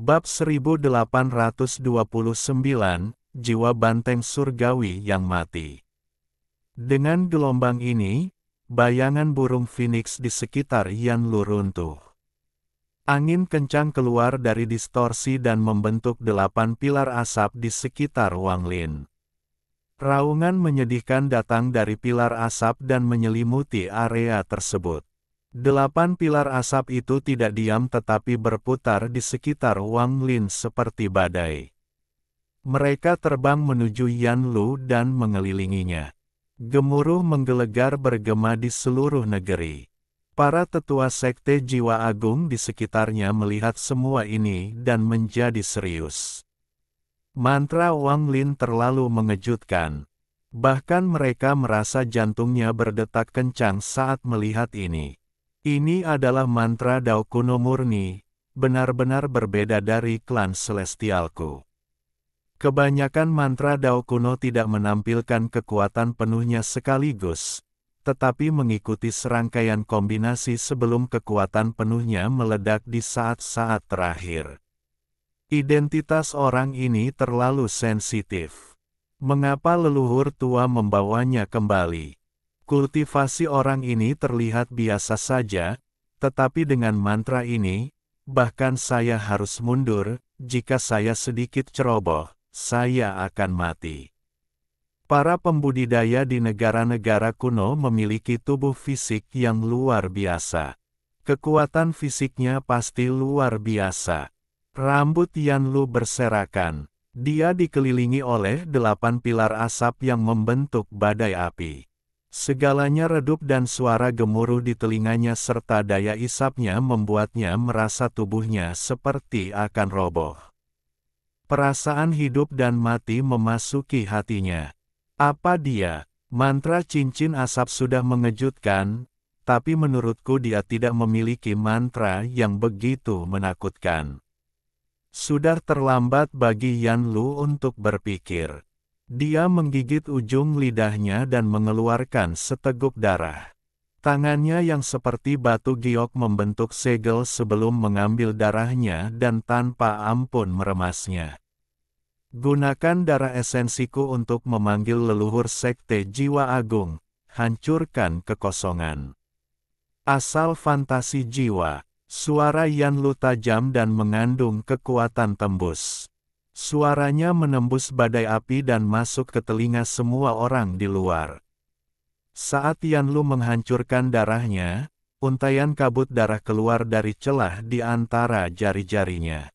Bab 1829, Jiwa Banteng Surgawi yang Mati. Dengan gelombang ini, bayangan burung Phoenix di sekitar Yanlu runtuh. Angin kencang keluar dari distorsi dan membentuk 8 pilar asap di sekitar Wang Lin. Raungan menyedihkan datang dari pilar asap dan menyelimuti area tersebut. 8 pilar asap itu tidak diam tetapi berputar di sekitar Wang Lin seperti badai. Mereka terbang menuju Yanlu dan mengelilinginya. Gemuruh menggelegar bergema di seluruh negeri. Para tetua sekte jiwa agung di sekitarnya melihat semua ini dan menjadi serius. Mantra Wang Lin terlalu mengejutkan. Bahkan mereka merasa jantungnya berdetak kencang saat melihat ini. Ini adalah mantra Dao kuno murni, benar-benar berbeda dari klan Celestialku. Kebanyakan mantra Dao kuno tidak menampilkan kekuatan penuhnya sekaligus, tetapi mengikuti serangkaian kombinasi sebelum kekuatan penuhnya meledak di saat-saat terakhir. Identitas orang ini terlalu sensitif. Mengapa leluhur tua membawanya kembali? Kultivasi orang ini terlihat biasa saja, tetapi dengan mantra ini, bahkan saya harus mundur, jika saya sedikit ceroboh, saya akan mati. Para pembudidaya di negara-negara kuno memiliki tubuh fisik yang luar biasa. Kekuatan fisiknya pasti luar biasa. Rambut Yanlu berserakan. Dia dikelilingi oleh 8 pilar asap yang membentuk badai api. Segalanya redup dan suara gemuruh di telinganya serta daya isapnya membuatnya merasa tubuhnya seperti akan roboh. Perasaan hidup dan mati memasuki hatinya. Apa dia? Mantra cincin asap sudah mengejutkan, tapi menurutku dia tidak memiliki mantra yang begitu menakutkan. Sudah terlambat bagi Yanlu untuk berpikir. Dia menggigit ujung lidahnya dan mengeluarkan seteguk darah. Tangannya yang seperti batu giok membentuk segel sebelum mengambil darahnya dan tanpa ampun meremasnya. Gunakan darah esensiku untuk memanggil leluhur sekte jiwa agung, hancurkan kekosongan. Asal fantasi jiwa, suara Yanlu tajam dan mengandung kekuatan tembus. Suaranya menembus badai api dan masuk ke telinga semua orang di luar. Saat Yanlu menghancurkan darahnya, untaian kabut darah keluar dari celah di antara jari-jarinya.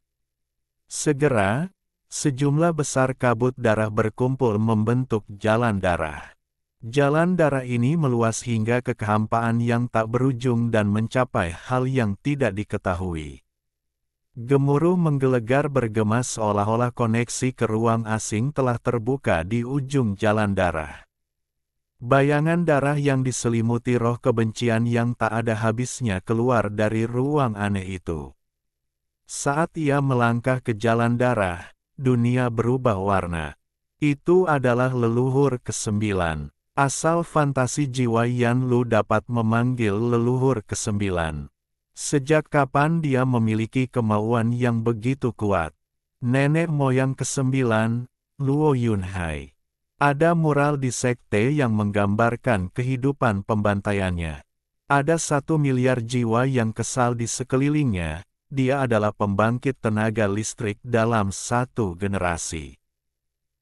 Segera, sejumlah besar kabut darah berkumpul membentuk jalan darah. Jalan darah ini meluas hingga ke kehampaan yang tak berujung dan mencapai hal yang tidak diketahui. Gemuruh menggelegar bergema seolah-olah koneksi ke ruang asing telah terbuka di ujung jalan darah. Bayangan darah yang diselimuti roh kebencian yang tak ada habisnya keluar dari ruang aneh itu. Saat ia melangkah ke jalan darah, dunia berubah warna. Itu adalah leluhur ke-9. Asal fantasi jiwa Yanlu dapat memanggil leluhur ke-9. Sejak kapan dia memiliki kemauan yang begitu kuat? Nenek moyang ke-9, Luo Yunhai. Ada mural di sekte yang menggambarkan kehidupan pembantaiannya. Ada 1 miliar jiwa yang kesal di sekelilingnya. Dia adalah pembangkit tenaga listrik dalam 1 generasi.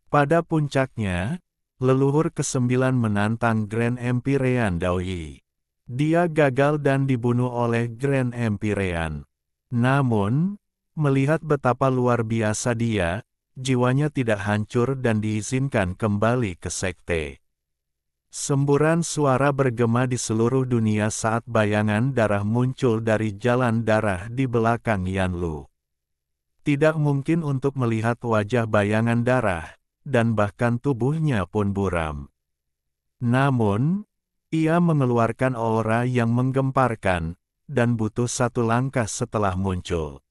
Pada puncaknya, leluhur ke-9 menantang Grand Empyrean Daoyi. Dia gagal dan dibunuh oleh Grand Empyrean. Namun, melihat betapa luar biasa dia, jiwanya tidak hancur dan diizinkan kembali ke sekte. Semburan suara bergema di seluruh dunia saat bayangan darah muncul dari jalan darah di belakang Yanlu. Tidak mungkin untuk melihat wajah bayangan darah, dan bahkan tubuhnya pun buram. Namun, ia mengeluarkan aura yang menggemparkan, dan butuh 1 langkah setelah muncul.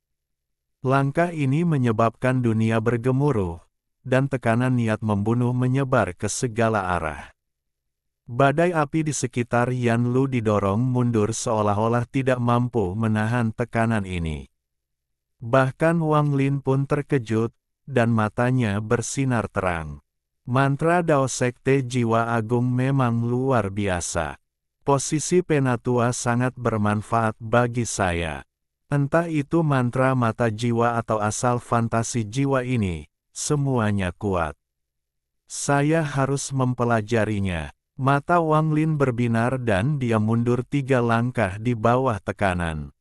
Langkah ini menyebabkan dunia bergemuruh, dan tekanan niat membunuh menyebar ke segala arah. Badai api di sekitar Yanlu didorong mundur seolah-olah tidak mampu menahan tekanan ini. Bahkan Wang Lin pun terkejut, dan matanya bersinar terang. Mantra Dao Sekte Jiwa Agung memang luar biasa. Posisi Penatua sangat bermanfaat bagi saya. Entah itu mantra mata jiwa atau asal fantasi jiwa ini, semuanya kuat. Saya harus mempelajarinya. Mata Wang Lin berbinar dan dia mundur 3 langkah di bawah tekanan.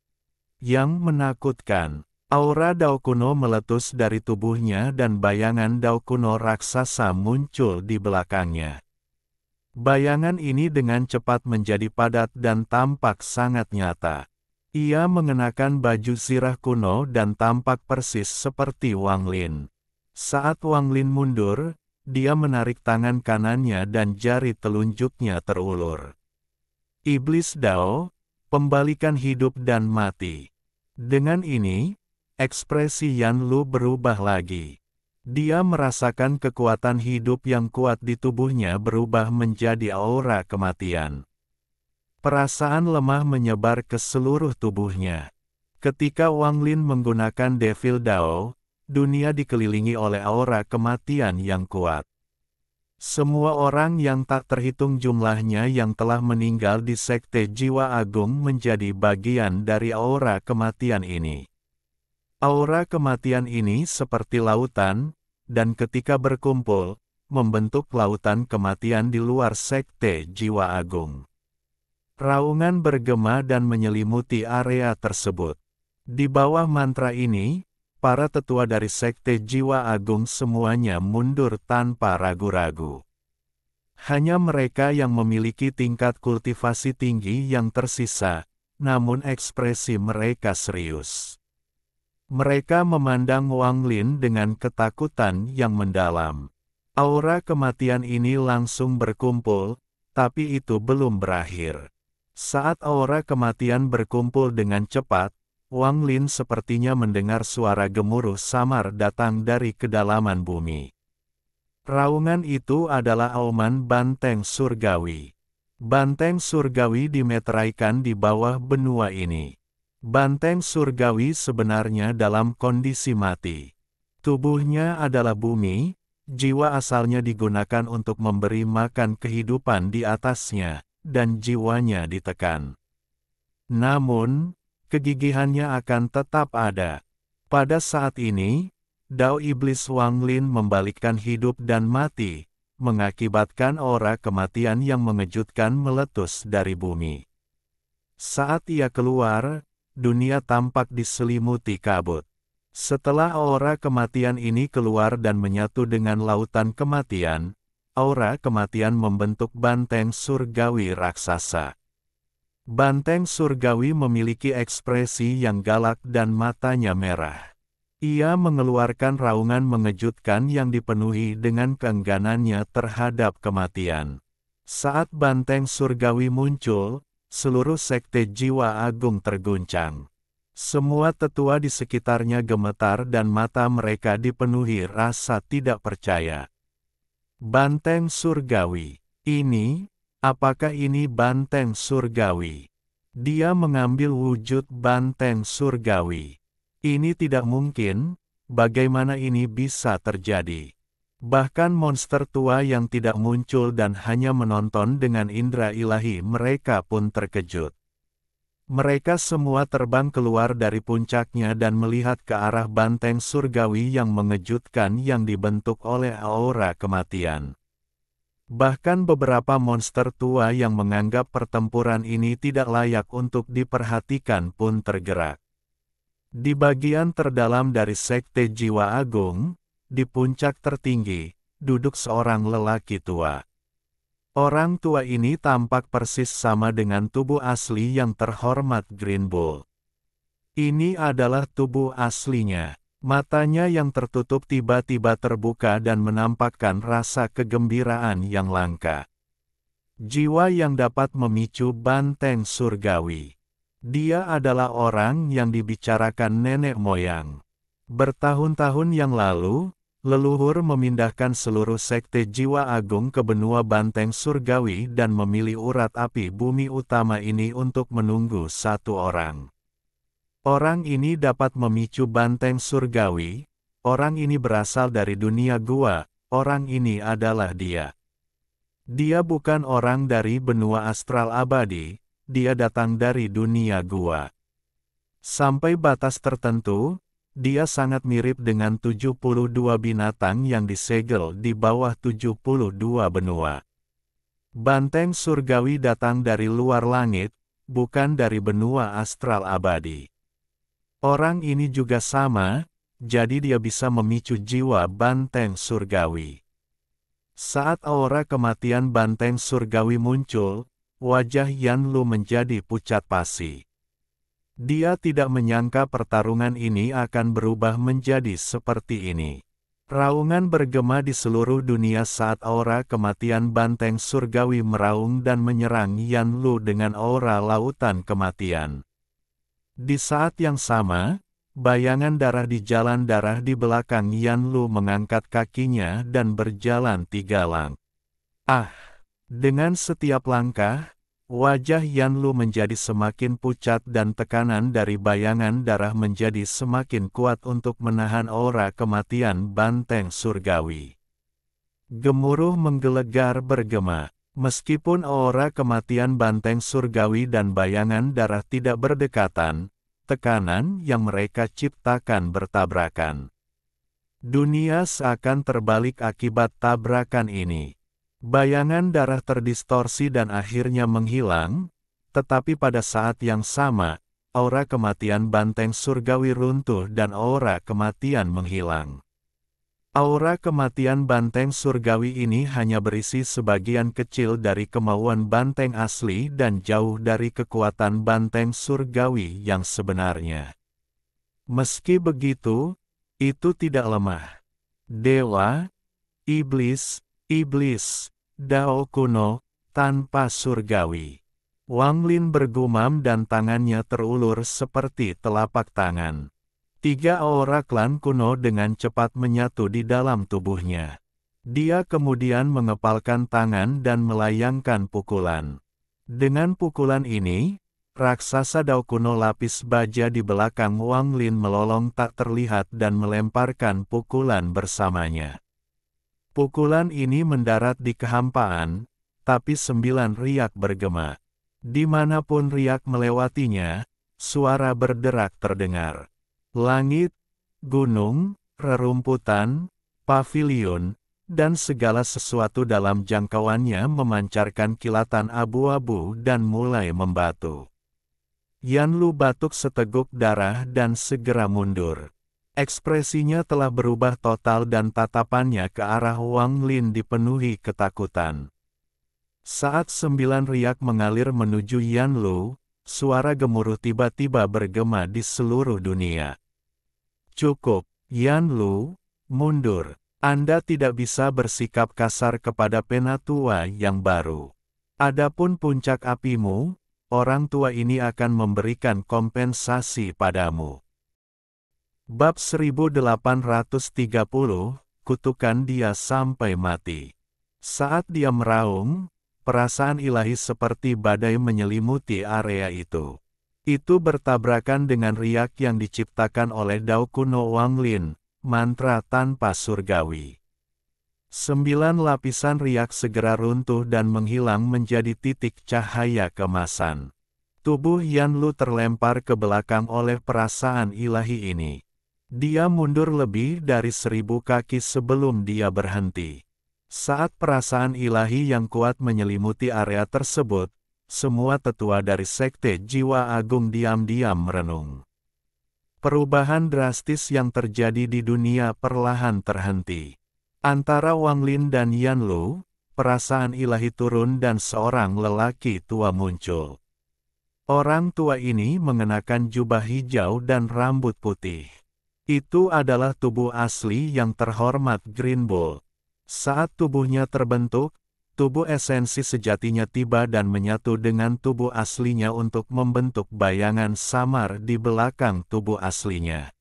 Yang menakutkan, aura Dao kuno meletus dari tubuhnya dan bayangan Dao kuno raksasa muncul di belakangnya. Bayangan ini dengan cepat menjadi padat dan tampak sangat nyata. Ia mengenakan baju zirah kuno dan tampak persis seperti Wang Lin. Saat Wang Lin mundur, dia menarik tangan kanannya dan jari telunjuknya terulur. Iblis Dao, pembalikan hidup dan mati. Dengan ini, ekspresi Yan Lu berubah lagi. Dia merasakan kekuatan hidup yang kuat di tubuhnya berubah menjadi aura kematian. Perasaan lemah menyebar ke seluruh tubuhnya. Ketika Wang Lin menggunakan Devil Dao, dunia dikelilingi oleh aura kematian yang kuat. Semua orang yang tak terhitung jumlahnya yang telah meninggal di Sekte Jiwa Agung menjadi bagian dari aura kematian ini. Aura kematian ini seperti lautan, dan ketika berkumpul, membentuk lautan kematian di luar Sekte Jiwa Agung. Raungan bergema dan menyelimuti area tersebut. Di bawah mantra ini, para tetua dari Sekte Jiwa Agung semuanya mundur tanpa ragu-ragu. Hanya mereka yang memiliki tingkat kultivasi tinggi yang tersisa, namun ekspresi mereka serius. Mereka memandang Wang Lin dengan ketakutan yang mendalam. Aura kematian ini langsung berkumpul, tapi itu belum berakhir. Saat aura kematian berkumpul dengan cepat, Wang Lin sepertinya mendengar suara gemuruh samar datang dari kedalaman bumi. Raungan itu adalah auman banteng surgawi. Banteng surgawi dimeteraikan di bawah benua ini. Banteng surgawi sebenarnya dalam kondisi mati. Tubuhnya adalah bumi, jiwa asalnya digunakan untuk memberi makan kehidupan di atasnya, dan jiwanya ditekan. Namun, kegigihannya akan tetap ada. Pada saat ini, Dao Iblis Wang Lin membalikkan hidup dan mati, mengakibatkan aura kematian yang mengejutkan meletus dari bumi. Saat ia keluar, dunia tampak diselimuti kabut. Setelah aura kematian ini keluar dan menyatu dengan lautan kematian, aura kematian membentuk banteng surgawi raksasa. Banteng surgawi memiliki ekspresi yang galak dan matanya merah. Ia mengeluarkan raungan mengejutkan yang dipenuhi dengan keengganannya terhadap kematian. Saat banteng surgawi muncul, seluruh Sekte Jiwa Agung terguncang. Semua tetua di sekitarnya gemetar dan mata mereka dipenuhi rasa tidak percaya. Banteng surgawi. Apakah ini banteng surgawi? Dia mengambil wujud banteng surgawi. Ini tidak mungkin, bagaimana ini bisa terjadi? Bahkan monster tua yang tidak muncul dan hanya menonton dengan indera ilahi mereka pun terkejut. Mereka semua terbang keluar dari puncaknya dan melihat ke arah banteng surgawi yang mengejutkan yang dibentuk oleh aura kematian. Bahkan beberapa monster tua yang menganggap pertempuran ini tidak layak untuk diperhatikan pun tergerak. Di bagian terdalam dari Sekte Jiwa Agung, di puncak tertinggi, duduk seorang lelaki tua. Orang tua ini tampak persis sama dengan tubuh asli yang terhormat Green Bull. Ini adalah tubuh aslinya. Matanya yang tertutup tiba-tiba terbuka dan menampakkan rasa kegembiraan yang langka. Jiwa yang dapat memicu banteng surgawi. Dia adalah orang yang dibicarakan nenek moyang. Bertahun-tahun yang lalu, leluhur memindahkan seluruh Sekte Jiwa Agung ke benua banteng surgawi dan memilih urat api bumi utama ini untuk menunggu satu orang. Orang ini dapat memicu banteng surgawi. Orang ini berasal dari dunia gua. Orang ini adalah dia. Dia bukan orang dari benua astral abadi. Dia datang dari dunia gua. Sampai batas tertentu, dia sangat mirip dengan 72 binatang yang disegel di bawah 72 benua. Banteng surgawi datang dari luar langit, bukan dari benua astral abadi. Orang ini juga sama, jadi dia bisa memicu jiwa banteng surgawi. Saat aura kematian banteng surgawi muncul, wajah Yanlu menjadi pucat pasi. Dia tidak menyangka pertarungan ini akan berubah menjadi seperti ini. Raungan bergema di seluruh dunia saat aura kematian banteng surgawi meraung dan menyerang Yanlu dengan aura lautan kematian. Di saat yang sama, bayangan darah di jalan darah di belakang Yanlu mengangkat kakinya dan berjalan 3 langkah. Dengan setiap langkah, wajah Yanlu menjadi semakin pucat dan tekanan dari bayangan darah menjadi semakin kuat untuk menahan aura kematian banteng surgawi. Gemuruh menggelegar bergema. Meskipun aura kematian banteng surgawi dan bayangan darah tidak berdekatan, tekanan yang mereka ciptakan bertabrakan. Dunia seakan terbalik akibat tabrakan ini. Bayangan darah terdistorsi dan akhirnya menghilang, tetapi pada saat yang sama, aura kematian banteng surgawi runtuh dan aura kematian menghilang. Aura kematian banteng surgawi ini hanya berisi sebagian kecil dari kemauan banteng asli dan jauh dari kekuatan banteng surgawi yang sebenarnya. Meski begitu, itu tidak lemah. Dewa, iblis, Dao kuno, tanpa surgawi. Wang Lin bergumam dan tangannya terulur seperti telapak tangan. 3 aura klan kuno dengan cepat menyatu di dalam tubuhnya. Dia kemudian mengepalkan tangan dan melayangkan pukulan. Dengan pukulan ini, raksasa Dao kuno lapis baja di belakang Wang Lin melolong tak terlihat dan melemparkan pukulan bersamanya. Pukulan ini mendarat di kehampaan, tapi 9 riak bergema. Dimanapun riak melewatinya, suara berderak terdengar. Langit, gunung, rerumputan, pavilion, dan segala sesuatu dalam jangkauannya memancarkan kilatan abu-abu dan mulai membatu. Yanlu batuk seteguk darah dan segera mundur. Ekspresinya telah berubah total dan tatapannya ke arah Wang Lin dipenuhi ketakutan. Saat 9 riak mengalir menuju Yanlu, suara gemuruh tiba-tiba bergema di seluruh dunia. Cukup, Yanlu, mundur. Anda tidak bisa bersikap kasar kepada penatua yang baru. Adapun puncak apimu, orang tua ini akan memberikan kompensasi padamu. Bab 1830, kutukan dia sampai mati. Saat dia meraung, perasaan ilahi seperti badai menyelimuti area itu. Itu bertabrakan dengan riak yang diciptakan oleh Dao kuno Wang Lin, mantra tanpa surgawi. 9 lapisan riak segera runtuh dan menghilang menjadi titik cahaya kemasan. Tubuh Yanlu terlempar ke belakang oleh perasaan ilahi ini. Dia mundur lebih dari 1000 kaki sebelum dia berhenti. Saat perasaan ilahi yang kuat menyelimuti area tersebut, semua tetua dari Sekte Jiwa Agung diam-diam merenung. Perubahan drastis yang terjadi di dunia perlahan terhenti. Antara Wang Lin dan Yanlu, perasaan ilahi turun dan seorang lelaki tua muncul. Orang tua ini mengenakan jubah hijau dan rambut putih. Itu adalah tubuh asli yang terhormat Green Bull. Saat tubuhnya terbentuk, tubuh esensi sejatinya tiba dan menyatu dengan tubuh aslinya untuk membentuk bayangan samar di belakang tubuh aslinya.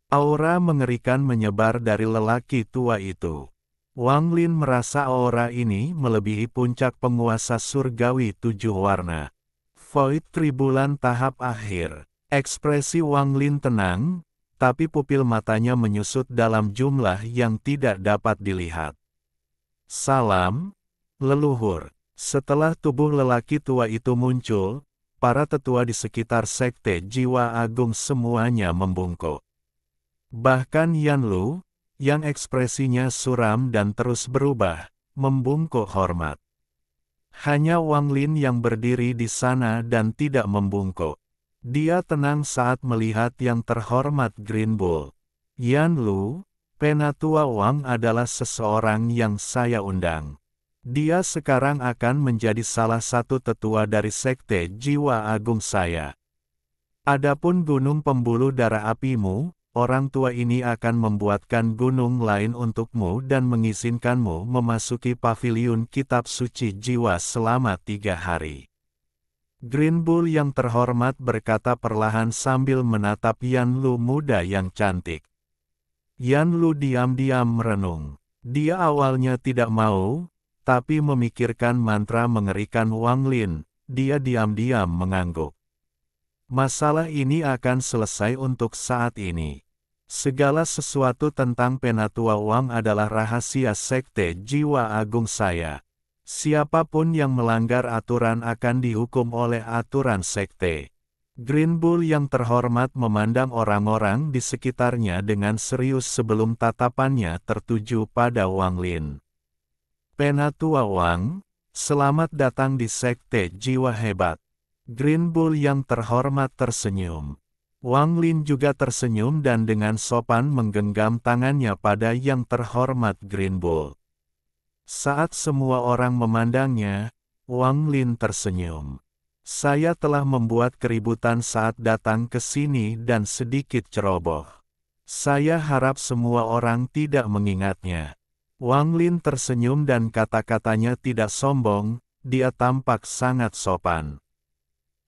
Aura mengerikan menyebar dari lelaki tua itu. Wang Lin merasa aura ini melebihi puncak penguasa surgawi 7 warna. Void Tribulan tahap akhir. Ekspresi Wang Lin tenang, tapi pupil matanya menyusut dalam jumlah yang tidak dapat dilihat. Salam, leluhur. Setelah tubuh lelaki tua itu muncul, para tetua di sekitar Sekte Jiwa Agung semuanya membungkuk. Bahkan Yan Lu, yang ekspresinya suram dan terus berubah, membungkuk hormat. Hanya Wang Lin yang berdiri di sana dan tidak membungkuk. Dia tenang saat melihat yang terhormat Green Bull. Yan Lu, Penatua Wang adalah seseorang yang saya undang. Dia sekarang akan menjadi salah satu tetua dari Sekte Jiwa Agung saya. Adapun gunung pembuluh darah apimu, orang tua ini akan membuatkan gunung lain untukmu dan mengizinkanmu memasuki paviliun kitab suci jiwa selama 3 hari. Green Bull yang terhormat berkata perlahan sambil menatap Yan Lu muda yang cantik. Yan Lu diam-diam merenung. Dia awalnya tidak mau, tapi memikirkan mantra mengerikan Wang Lin, dia diam-diam mengangguk. Masalah ini akan selesai untuk saat ini. Segala sesuatu tentang Penatua Wang adalah rahasia Sekte Jiwa Agung saya. Siapapun yang melanggar aturan akan dihukum oleh aturan sekte. Green Bull yang terhormat memandang orang-orang di sekitarnya dengan serius sebelum tatapannya tertuju pada Wang Lin. Penatua Wang, selamat datang di Sekte Jiwa Hebat. Green Bull yang terhormat tersenyum. Wang Lin juga tersenyum dan dengan sopan menggenggam tangannya pada yang terhormat Green Bull. Saat semua orang memandangnya, Wang Lin tersenyum. Saya telah membuat keributan saat datang ke sini dan sedikit ceroboh. Saya harap semua orang tidak mengingatnya. Wang Lin tersenyum dan kata-katanya tidak sombong, dia tampak sangat sopan.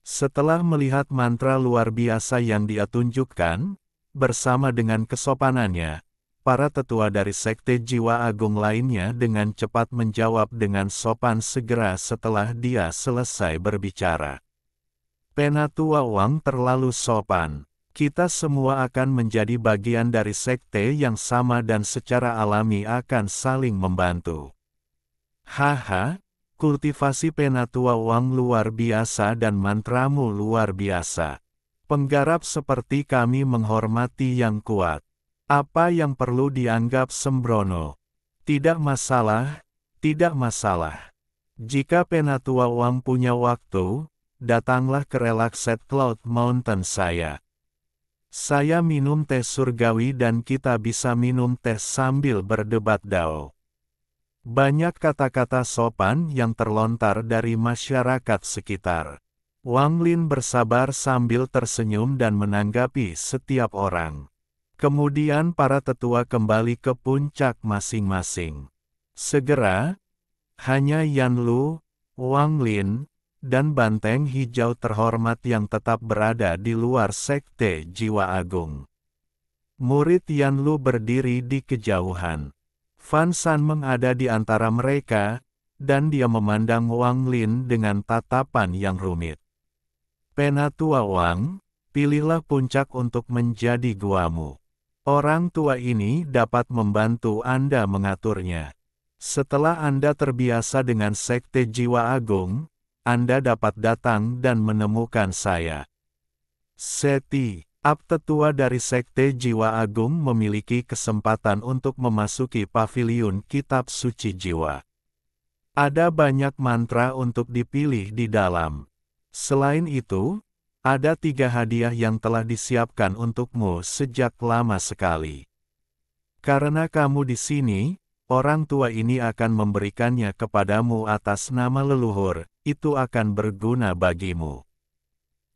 Setelah melihat mantra luar biasa yang dia tunjukkan, bersama dengan kesopanannya, para tetua dari Sekte Jiwa Agung lainnya dengan cepat menjawab dengan sopan segera setelah dia selesai berbicara. Penatua Wang terlalu sopan. Kita semua akan menjadi bagian dari sekte yang sama dan secara alami akan saling membantu. Haha, kultivasi Penatua Wang luar biasa dan mantramu luar biasa. Penggarap seperti kami menghormati yang kuat. Apa yang perlu dianggap sembrono? Tidak masalah, tidak masalah. Jika Penatua Wang punya waktu, datanglah ke Relaxed Cloud Mountain saya. Saya minum teh surgawi dan kita bisa minum teh sambil berdebat dao. Banyak kata-kata sopan yang terlontar dari masyarakat sekitar. Wang Lin bersabar sambil tersenyum dan menanggapi setiap orang. Kemudian para tetua kembali ke puncak masing-masing. Segera, hanya Yan Lu, Wang Lin, dan Banteng Hijau terhormat yang tetap berada di luar Sekte Jiwa Agung. Murid Yan Lu berdiri di kejauhan. Fan Sanmeng ada di antara mereka, dan dia memandang Wang Lin dengan tatapan yang rumit. Penatua Wang, pilihlah puncak untuk menjadi guamu. Orang tua ini dapat membantu Anda mengaturnya. Setelah Anda terbiasa dengan Sekte Jiwa Agung, Anda dapat datang dan menemukan saya. Seti, tetua dari Sekte Jiwa Agung memiliki kesempatan untuk memasuki paviliun kitab suci jiwa. Ada banyak mantra untuk dipilih di dalam. Selain itu, ada 3 hadiah yang telah disiapkan untukmu sejak lama sekali. Karena kamu di sini, orang tua ini akan memberikannya kepadamu atas nama leluhur, itu akan berguna bagimu.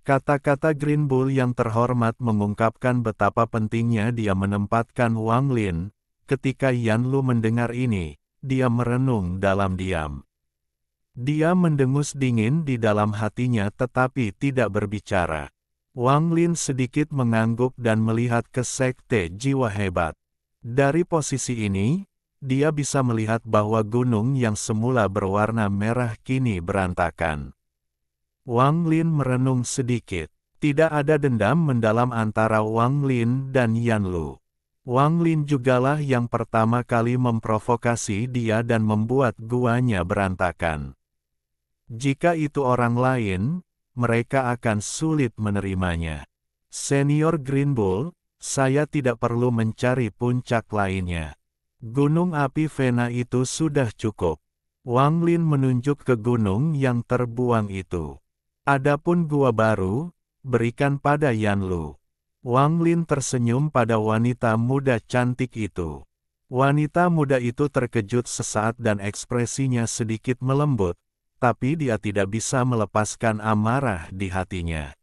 Kata-kata Green Bull yang terhormat mengungkapkan betapa pentingnya dia menempatkan Wang Lin. Ketika Yan Lu mendengar ini, dia merenung dalam diam. Dia mendengus dingin di dalam hatinya tetapi tidak berbicara. Wang Lin sedikit mengangguk dan melihat ke Sekte Jiwa Hebat. Dari posisi ini, dia bisa melihat bahwa gunung yang semula berwarna merah kini berantakan. Wang Lin merenung sedikit. Tidak ada dendam mendalam antara Wang Lin dan Yan Lu. Wang Lin jugalah yang pertama kali memprovokasi dia dan membuat guanya berantakan. Jika itu orang lain, mereka akan sulit menerimanya. Senior Green Bull, saya tidak perlu mencari puncak lainnya. Gunung api Vena itu sudah cukup. Wang Lin menunjuk ke gunung yang terbuang itu. Adapun gua baru, berikan pada Yan Lu. Wang Lin tersenyum pada wanita muda cantik itu. Wanita muda itu terkejut sesaat dan ekspresinya sedikit melembut, tapi dia tidak bisa melepaskan amarah di hatinya.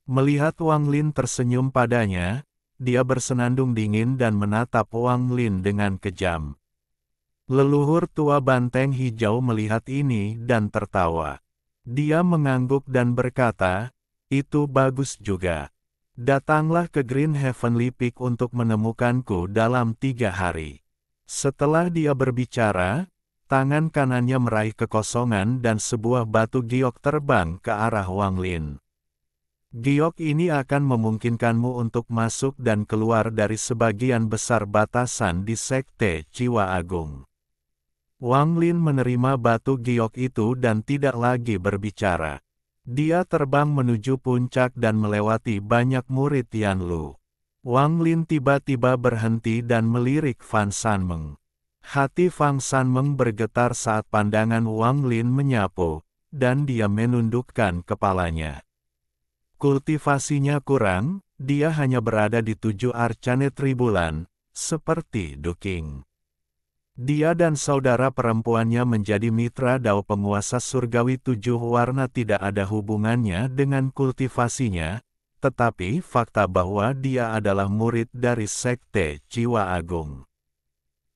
Melihat Wang Lin tersenyum padanya, dia bersenandung dingin dan menatap Wang Lin dengan kejam. Leluhur tua banteng hijau melihat ini dan tertawa. Dia mengangguk dan berkata, "Itu bagus juga. Datanglah ke Green Heavenly Peak untuk menemukanku dalam 3 hari." Setelah dia berbicara, tangan kanannya meraih kekosongan dan sebuah batu giok terbang ke arah Wang Lin. Giok ini akan memungkinkanmu untuk masuk dan keluar dari sebagian besar batasan di Sekte Jiwa Agung. Wang Lin menerima batu giok itu dan tidak lagi berbicara. Dia terbang menuju puncak dan melewati banyak murid Yan Lu. Wang Lin tiba-tiba berhenti dan melirik Fan Sanmeng. Hati Fan Sanmeng bergetar saat pandangan Wang Lin menyapu, dan dia menundukkan kepalanya. Kultivasinya kurang, dia hanya berada di 7 arcane tribulan, seperti Du King. Dia dan saudara perempuannya menjadi mitra Dao penguasa surgawi 7 warna tidak ada hubungannya dengan kultivasinya, tetapi fakta bahwa dia adalah murid dari Sekte Jiwa Agung.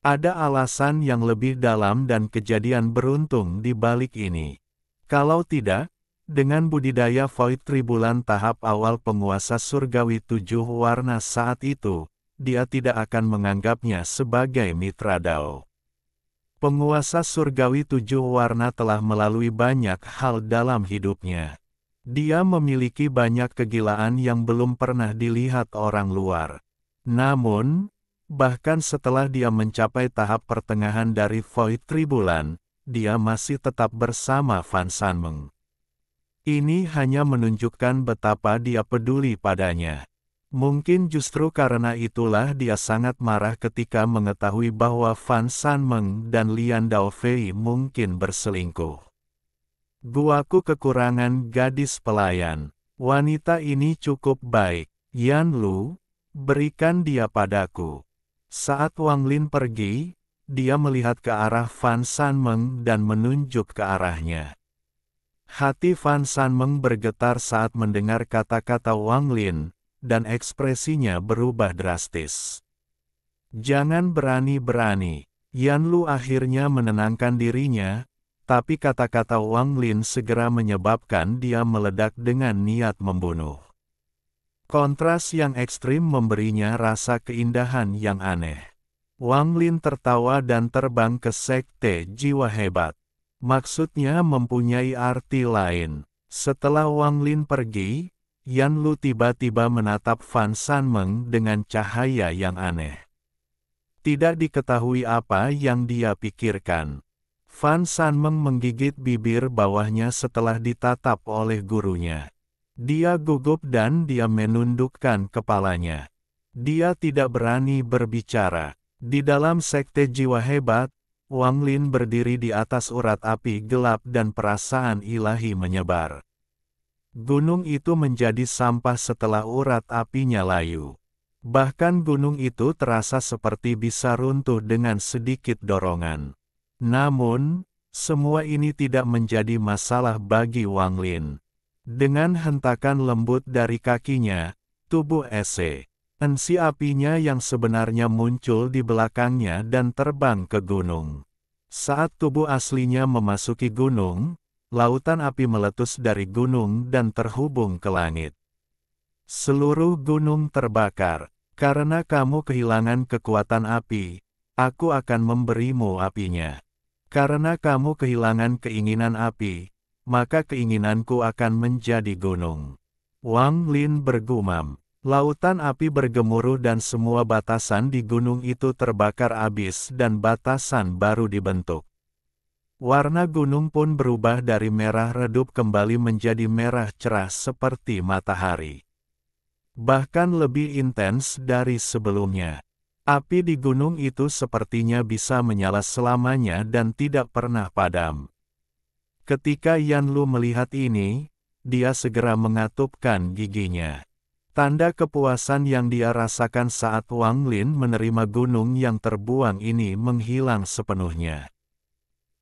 Ada alasan yang lebih dalam dan kejadian beruntung di balik ini. Kalau tidak, dengan budidaya Void Tribulan tahap awal penguasa surgawi 7 warna saat itu, dia tidak akan menganggapnya sebagai mitra Dao. Penguasa surgawi 7 warna telah melalui banyak hal dalam hidupnya. Dia memiliki banyak kegilaan yang belum pernah dilihat orang luar. Namun, bahkan setelah dia mencapai tahap pertengahan dari Void Tribulan, dia masih tetap bersama Fan Sanmeng. Ini hanya menunjukkan betapa dia peduli padanya. Mungkin justru karena itulah dia sangat marah ketika mengetahui bahwa Fan Sanmeng dan Lian Daofei mungkin berselingkuh. Guaku kekurangan gadis pelayan. Wanita ini cukup baik. Yan Lu, berikan dia padaku. Saat Wang Lin pergi, dia melihat ke arah Fan Sanmeng dan menunjuk ke arahnya. Hati Fan Sanmeng bergetar saat mendengar kata-kata Wang Lin, dan ekspresinya berubah drastis. Jangan berani-berani. Yan Lu akhirnya menenangkan dirinya, tapi kata-kata Wang Lin segera menyebabkan dia meledak dengan niat membunuh. Kontras yang ekstrim memberinya rasa keindahan yang aneh. Wang Lin tertawa dan terbang ke Sekte Jiwa Hebat. Maksudnya mempunyai arti lain. Setelah Wang Lin pergi, Yan Lu tiba-tiba menatap Fan Sanmeng dengan cahaya yang aneh. Tidak diketahui apa yang dia pikirkan. Fan Sanmeng menggigit bibir bawahnya setelah ditatap oleh gurunya. Dia gugup dan dia menundukkan kepalanya. Dia tidak berani berbicara. Di dalam Sekte Jiwa Hebat, Wang Lin berdiri di atas urat api gelap dan perasaan ilahi menyebar. Gunung itu menjadi sampah setelah urat apinya layu. Bahkan gunung itu terasa seperti bisa runtuh dengan sedikit dorongan. Namun, semua ini tidak menjadi masalah bagi Wang Lin. Dengan hentakan lembut dari kakinya, tubuh ensi apinya yang sebenarnya muncul di belakangnya dan terbang ke gunung. Saat tubuh aslinya memasuki gunung, lautan api meletus dari gunung dan terhubung ke langit. Seluruh gunung terbakar. Karena kamu kehilangan kekuatan api, aku akan memberimu apinya. Karena kamu kehilangan keinginan api, maka keinginanku akan menjadi gunung. Wang Lin bergumam. Lautan api bergemuruh dan semua batasan di gunung itu terbakar habis dan batasan baru dibentuk. Warna gunung pun berubah dari merah redup kembali menjadi merah cerah seperti matahari. Bahkan lebih intens dari sebelumnya. Api di gunung itu sepertinya bisa menyala selamanya dan tidak pernah padam. Ketika Yan Lu melihat ini, dia segera mengatupkan giginya. Tanda kepuasan yang dia rasakan saat Wang Lin menerima gunung yang terbuang ini menghilang sepenuhnya.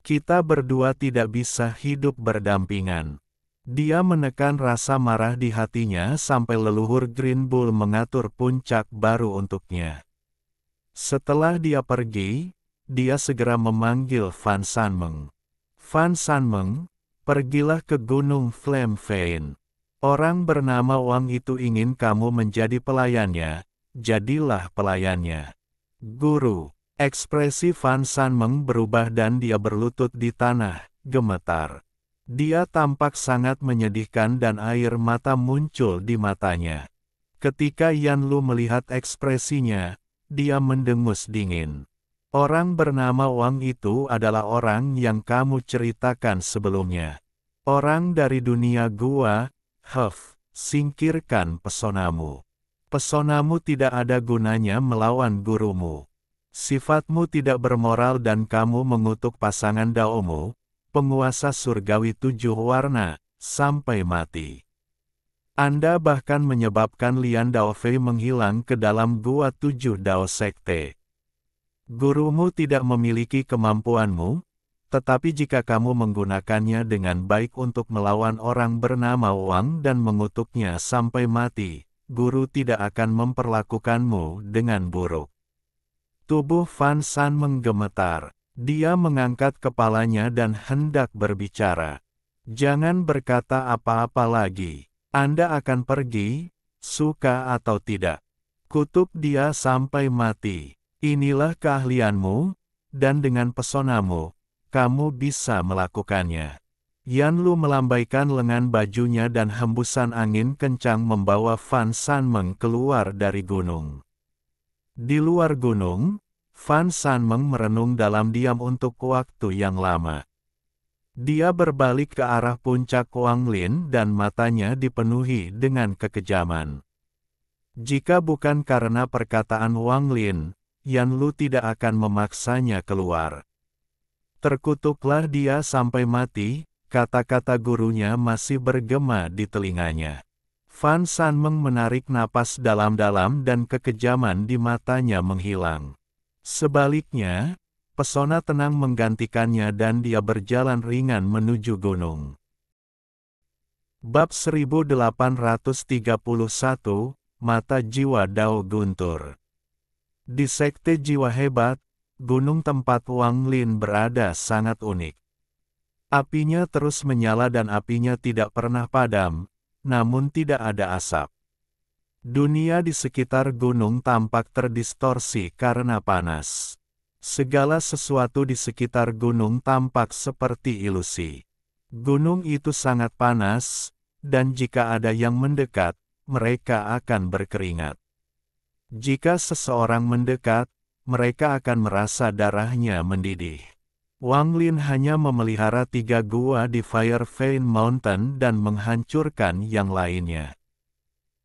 Kita berdua tidak bisa hidup berdampingan. Dia menekan rasa marah di hatinya sampai leluhur Green Bull mengatur puncak baru untuknya. Setelah dia pergi, dia segera memanggil Fan Sanmeng. Fan Sanmeng, pergilah ke Gunung Flame Vein. Orang bernama Wang itu ingin kamu menjadi pelayannya, jadilah pelayannya. Guru, ekspresi Fan Sanmeng berubah dan dia berlutut di tanah, gemetar. Dia tampak sangat menyedihkan dan air mata muncul di matanya. Ketika Yan Lu melihat ekspresinya, dia mendengus dingin. Orang bernama Wang itu adalah orang yang kamu ceritakan sebelumnya. Orang dari dunia gua. Singkirkan pesonamu. Pesonamu tidak ada gunanya melawan gurumu. Sifatmu tidak bermoral dan kamu mengutuk pasangan daomu, penguasa surgawi 7 warna, sampai mati. Anda bahkan menyebabkan Lian Daofei menghilang ke dalam gua 7 Dao Sekte. Gurumu tidak memiliki kemampuanmu, tetapi jika kamu menggunakannya dengan baik untuk melawan orang bernama Wang dan mengutuknya sampai mati, guru tidak akan memperlakukanmu dengan buruk. Tubuh Fan San menggemetar. Dia mengangkat kepalanya dan hendak berbicara. Jangan berkata apa-apa lagi. Anda akan pergi, suka atau tidak. Kutuk dia sampai mati. Inilah keahlianmu, dan dengan pesonamu, kamu bisa melakukannya. Yan Lu melambaikan lengan bajunya dan hembusan angin kencang membawa Fan Sanmeng keluar dari gunung. Di luar gunung, Fan Sanmeng merenung dalam diam untuk waktu yang lama. Dia berbalik ke arah puncak Wang Lin dan matanya dipenuhi dengan kekejaman. Jika bukan karena perkataan Wang Lin, Yan Lu tidak akan memaksanya keluar. Terkutuklah dia sampai mati, kata-kata gurunya masih bergema di telinganya. Fan Sanmeng menarik napas dalam-dalam dan kekejaman di matanya menghilang. Sebaliknya, pesona tenang menggantikannya dan dia berjalan ringan menuju gunung. Bab 1831, Mata Jiwa Dao Guntur. Di Sekte Jiwa Hebat, gunung tempat Wang Lin berada sangat unik. Apinya terus menyala dan apinya tidak pernah padam, namun tidak ada asap. Dunia di sekitar gunung tampak terdistorsi karena panas. Segala sesuatu di sekitar gunung tampak seperti ilusi. Gunung itu sangat panas, dan jika ada yang mendekat, mereka akan berkeringat. Jika seseorang mendekat, mereka akan merasa darahnya mendidih. Wang Lin hanya memelihara 3 gua di Fire Vein Mountain dan menghancurkan yang lainnya.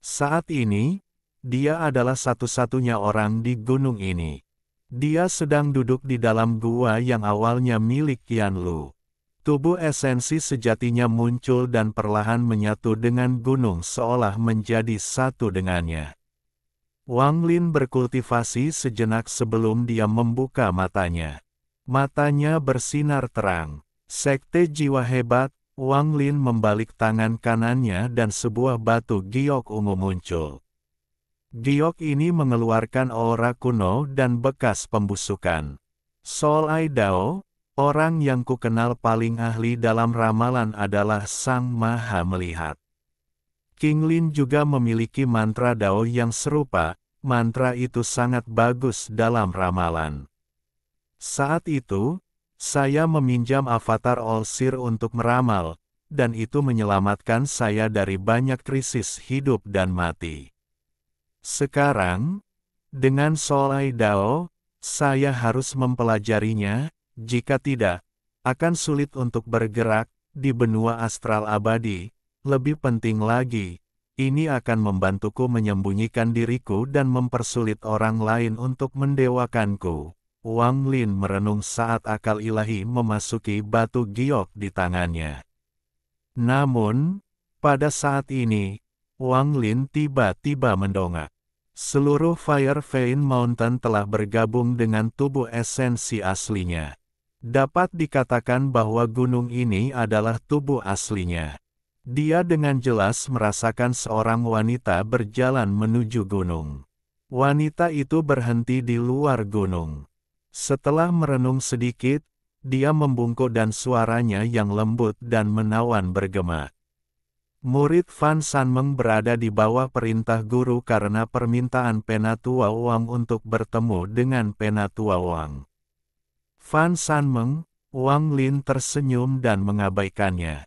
Saat ini, dia adalah satu-satunya orang di gunung ini. Dia sedang duduk di dalam gua yang awalnya milik Yan Lu. Tubuh esensi sejatinya muncul dan perlahan menyatu dengan gunung seolah menjadi satu dengannya. Wang Lin berkultivasi sejenak sebelum dia membuka matanya. Matanya bersinar terang. Sekte Jiwa Hebat, Wang Lin membalik tangan kanannya dan sebuah batu giok ungu muncul. Giok ini mengeluarkan aura kuno dan bekas pembusukan. Sol Ai Dao, orang yang kukenal paling ahli dalam ramalan adalah Sang Maha Melihat. King Lin juga memiliki mantra Dao yang serupa, mantra itu sangat bagus dalam ramalan. Saat itu, saya meminjam avatar Olsir untuk meramal, dan itu menyelamatkan saya dari banyak krisis hidup dan mati. Sekarang, dengan Soul Eye Dao, saya harus mempelajarinya, jika tidak, akan sulit untuk bergerak di benua astral abadi. Lebih penting lagi, ini akan membantuku menyembunyikan diriku dan mempersulit orang lain untuk mendewakanku. Wang Lin merenung saat akal ilahi memasuki batu giok di tangannya. Namun, pada saat ini, Wang Lin tiba-tiba mendongak. Seluruh Fire Vein Mountain telah bergabung dengan tubuh esensi aslinya. Dapat dikatakan bahwa gunung ini adalah tubuh aslinya. Dia dengan jelas merasakan seorang wanita berjalan menuju gunung. Wanita itu berhenti di luar gunung. Setelah merenung sedikit, dia membungkuk dan suaranya yang lembut dan menawan bergema. Murid Fan Sanmeng berada di bawah perintah guru karena permintaan Penatua Wang untuk bertemu dengan Penatua Wang. Fan Sanmeng, Wang Lin tersenyum dan mengabaikannya.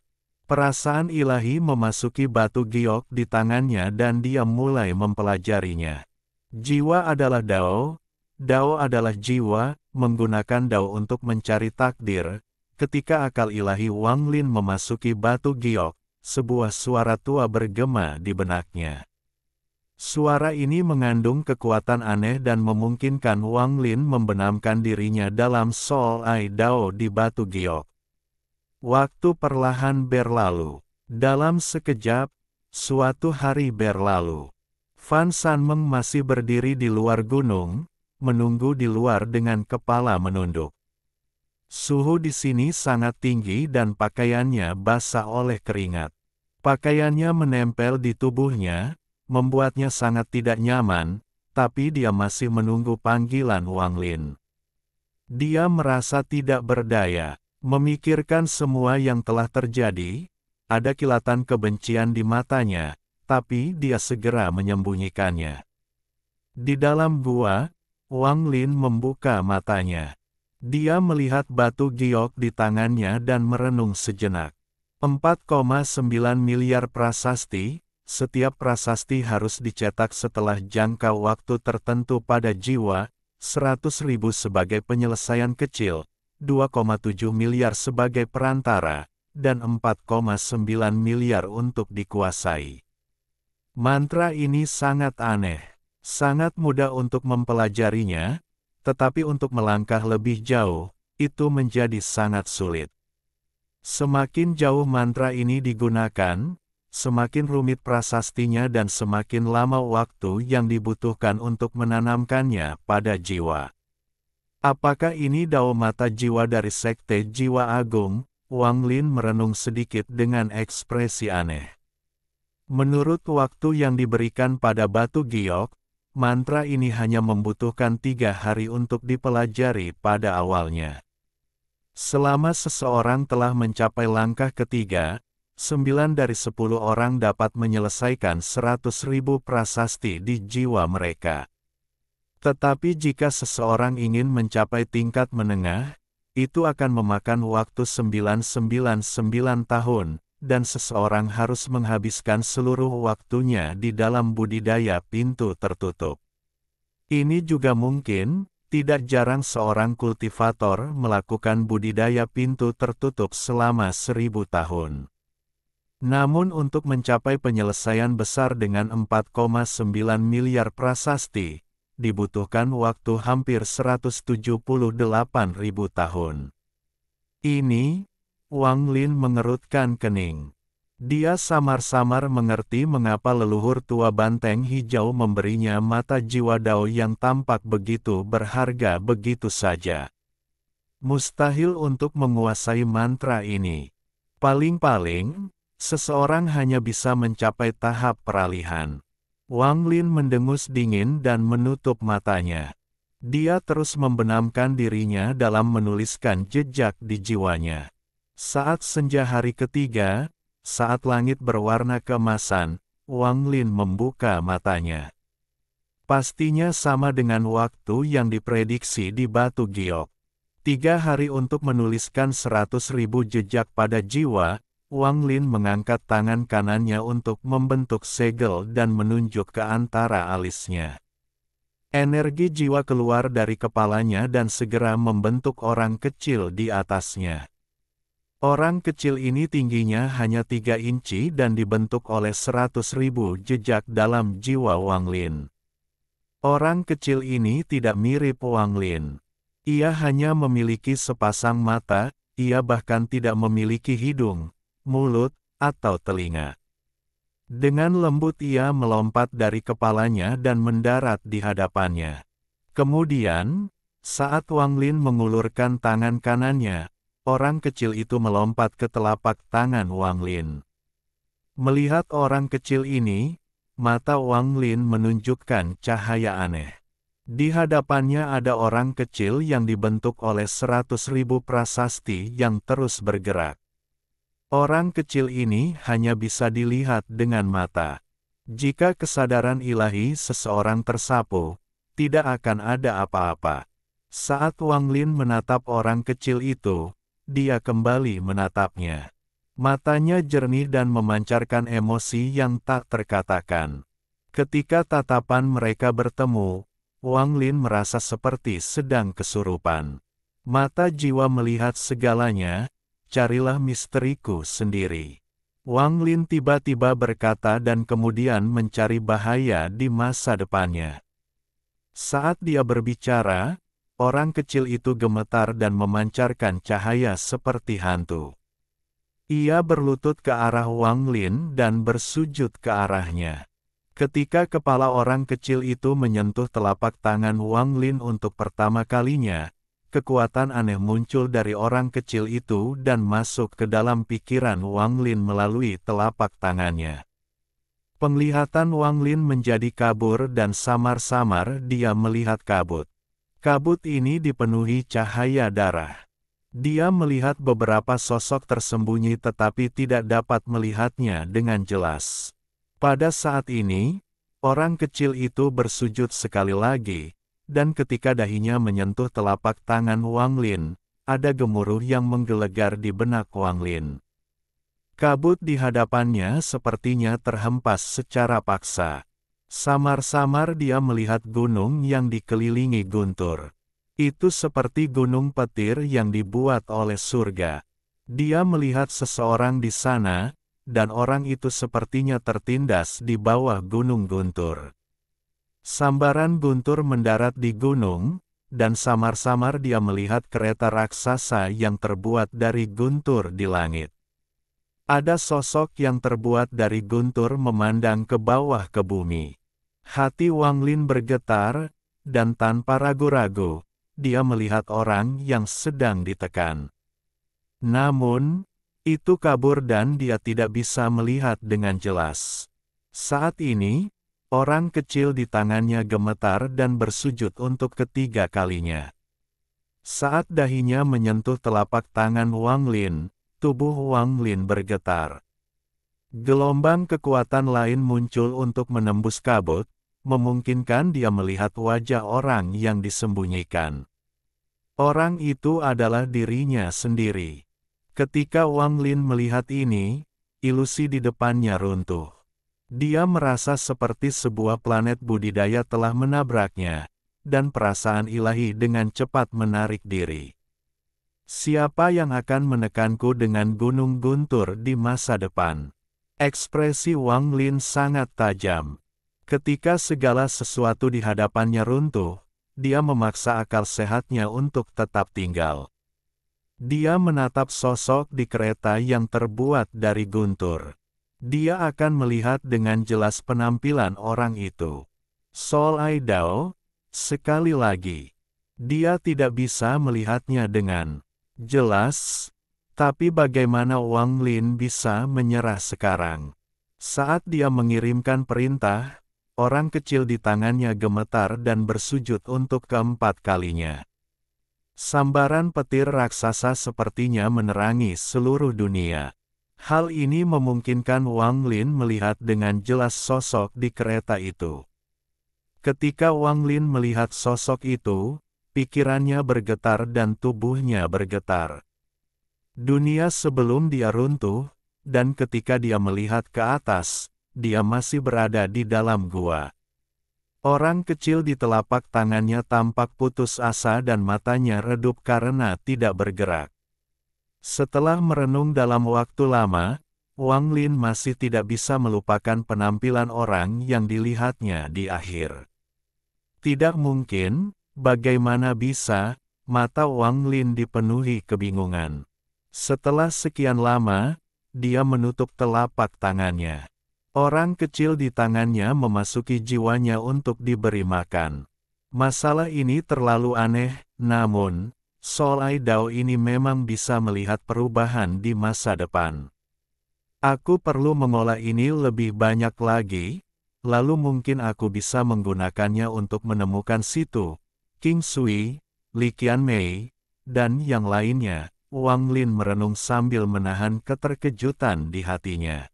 Perasaan ilahi memasuki batu giok di tangannya dan dia mulai mempelajarinya. Jiwa adalah Dao, Dao adalah jiwa, menggunakan Dao untuk mencari takdir. Ketika akal ilahi Wang Lin memasuki batu giok, sebuah suara tua bergema di benaknya. Suara ini mengandung kekuatan aneh dan memungkinkan Wang Lin membenamkan dirinya dalam Soul Eye Dao di batu giok. Waktu perlahan berlalu. Dalam sekejap, suatu hari berlalu. Fan Sanmeng masih berdiri di luar gunung, menunggu di luar dengan kepala menunduk. Suhu di sini sangat tinggi dan pakaiannya basah oleh keringat. Pakaiannya menempel di tubuhnya, membuatnya sangat tidak nyaman, tapi dia masih menunggu panggilan Wang Lin. Dia merasa tidak berdaya, memikirkan semua yang telah terjadi, ada kilatan kebencian di matanya, tapi dia segera menyembunyikannya. Di dalam gua, Wang Lin membuka matanya. Dia melihat batu giok di tangannya dan merenung sejenak. 4,9 miliar prasasti, setiap prasasti harus dicetak setelah jangka waktu tertentu pada jiwa, 100.000 sebagai penyelesaian kecil, 2,7 miliar sebagai perantara, dan 4,9 miliar untuk dikuasai. Mantra ini sangat aneh. Sangat mudah untuk mempelajarinya, tetapi untuk melangkah lebih jauh, itu menjadi sangat sulit. Semakin jauh mantra ini digunakan, semakin rumit prasastinya dan semakin lama waktu yang dibutuhkan untuk menanamkannya pada jiwa. Apakah ini Dao mata jiwa dari Sekte Jiwa Agung? Wang Lin merenung sedikit dengan ekspresi aneh. Menurut waktu yang diberikan pada batu giok, mantra ini hanya membutuhkan 3 hari untuk dipelajari pada awalnya. Selama seseorang telah mencapai langkah ketiga, 9 dari 10 orang dapat menyelesaikan 100.000 prasasti di jiwa mereka. Tetapi jika seseorang ingin mencapai tingkat menengah, itu akan memakan waktu 999 tahun. Dan seseorang harus menghabiskan seluruh waktunya di dalam budidaya pintu tertutup. Ini juga mungkin, tidak jarang seorang kultivator melakukan budidaya pintu tertutup selama 1000 tahun. Namun untuk mencapai penyelesaian besar dengan 4,9 miliar prasasti, dibutuhkan waktu hampir 178.000 tahun. Ini, Wang Lin mengerutkan kening. Dia samar-samar mengerti mengapa leluhur tua banteng hijau memberinya mata jiwa Dao yang tampak begitu berharga begitu saja. Mustahil untuk menguasai mantra ini. Paling-paling, seseorang hanya bisa mencapai tahap peralihan. Wang Lin mendengus dingin dan menutup matanya. Dia terus membenamkan dirinya dalam menuliskan jejak di jiwanya. Saat senja hari ketiga, saat langit berwarna keemasan, Wang Lin membuka matanya. Pastinya sama dengan waktu yang diprediksi di batu giok. 3 hari untuk menuliskan 100.000 jejak pada jiwa, Wang Lin mengangkat tangan kanannya untuk membentuk segel dan menunjuk ke antara alisnya. Energi jiwa keluar dari kepalanya dan segera membentuk orang kecil di atasnya. Orang kecil ini tingginya hanya 3 inci dan dibentuk oleh 100.000 jejak dalam jiwa Wang Lin. Orang kecil ini tidak mirip Wang Lin. Ia hanya memiliki sepasang mata, ia bahkan tidak memiliki hidung, mulut, atau telinga. Dengan lembut ia melompat dari kepalanya dan mendarat di hadapannya. Kemudian, saat Wang Lin mengulurkan tangan kanannya, orang kecil itu melompat ke telapak tangan Wang Lin. Melihat orang kecil ini, mata Wang Lin menunjukkan cahaya aneh. Di hadapannya ada orang kecil yang dibentuk oleh 100.000 prasasti yang terus bergerak. Orang kecil ini hanya bisa dilihat dengan mata. Jika kesadaran ilahi seseorang tersapu, tidak akan ada apa-apa. Saat Wang Lin menatap orang kecil itu, dia kembali menatapnya. Matanya jernih dan memancarkan emosi yang tak terkatakan. Ketika tatapan mereka bertemu, Wang Lin merasa seperti sedang kesurupan. Mata jiwa melihat segalanya, carilah misteriku sendiri. Wang Lin tiba-tiba berkata dan kemudian mencari bahaya di masa depannya. Saat dia berbicara, orang kecil itu gemetar dan memancarkan cahaya seperti hantu. Ia berlutut ke arah Wang Lin dan bersujud ke arahnya. Ketika kepala orang kecil itu menyentuh telapak tangan Wang Lin untuk pertama kalinya, kekuatan aneh muncul dari orang kecil itu dan masuk ke dalam pikiran Wang Lin melalui telapak tangannya. Penglihatan Wang Lin menjadi kabur dan samar-samar dia melihat kabut. Kabut ini dipenuhi cahaya darah. Dia melihat beberapa sosok tersembunyi tetapi tidak dapat melihatnya dengan jelas. Pada saat ini, orang kecil itu bersujud sekali lagi, dan ketika dahinya menyentuh telapak tangan Wang Lin, ada gemuruh yang menggelegar di benak Wang Lin. Kabut di hadapannya sepertinya terhempas secara paksa. Samar-samar dia melihat gunung yang dikelilingi guntur. Itu seperti gunung petir yang dibuat oleh surga. Dia melihat seseorang di sana, dan orang itu sepertinya tertindas di bawah gunung guntur. Sambaran guntur mendarat di gunung, dan samar-samar dia melihat kereta raksasa yang terbuat dari guntur di langit. Ada sosok yang terbuat dari guntur memandang ke bawah ke bumi. Hati Wang Lin bergetar, dan tanpa ragu-ragu, dia melihat orang yang sedang ditekan. Namun, itu kabur dan dia tidak bisa melihat dengan jelas. Saat ini, orang kecil di tangannya gemetar dan bersujud untuk ketiga kalinya. Saat dahinya menyentuh telapak tangan Wang Lin, tubuh Wang Lin bergetar. Gelombang kekuatan lain muncul untuk menembus kabut, memungkinkan dia melihat wajah orang yang disembunyikan. Orang itu adalah dirinya sendiri. Ketika Wang Lin melihat ini, ilusi di depannya runtuh. Dia merasa seperti sebuah planet budidaya telah menabraknya, dan perasaan ilahi dengan cepat menarik diri. Siapa yang akan menekanku dengan gunung guntur di masa depan? Ekspresi Wang Lin sangat tajam. Ketika segala sesuatu di hadapannya runtuh, dia memaksa akal sehatnya untuk tetap tinggal. Dia menatap sosok di kereta yang terbuat dari guntur. Dia akan melihat dengan jelas penampilan orang itu. Sol Aidao, sekali lagi. Dia tidak bisa melihatnya dengan jelas, tapi bagaimana Wang Lin bisa menyerah sekarang? Saat dia mengirimkan perintah, orang kecil di tangannya gemetar dan bersujud untuk keempat kalinya. Sambaran petir raksasa sepertinya menerangi seluruh dunia. Hal ini memungkinkan Wang Lin melihat dengan jelas sosok di kereta itu. Ketika Wang Lin melihat sosok itu, pikirannya bergetar dan tubuhnya bergetar. Dunia sebelum dia runtuh, dan ketika dia melihat ke atas, dia masih berada di dalam gua. Orang kecil di telapak tangannya tampak putus asa dan matanya redup karena tidak bergerak. Setelah merenung dalam waktu lama, Wang Lin masih tidak bisa melupakan penampilan orang yang dilihatnya di akhir. Tidak mungkin, bagaimana bisa, mata Wang Lin dipenuhi kebingungan. Setelah sekian lama, dia menutup telapak tangannya. Orang kecil di tangannya memasuki jiwanya untuk diberi makan. Masalah ini terlalu aneh, namun, Sol Ai Dao ini memang bisa melihat perubahan di masa depan. Aku perlu mengolah ini lebih banyak lagi, lalu mungkin aku bisa menggunakannya untuk menemukan situ, King Sui, Li Qianmei, dan yang lainnya. Wang Lin merenung sambil menahan keterkejutan di hatinya.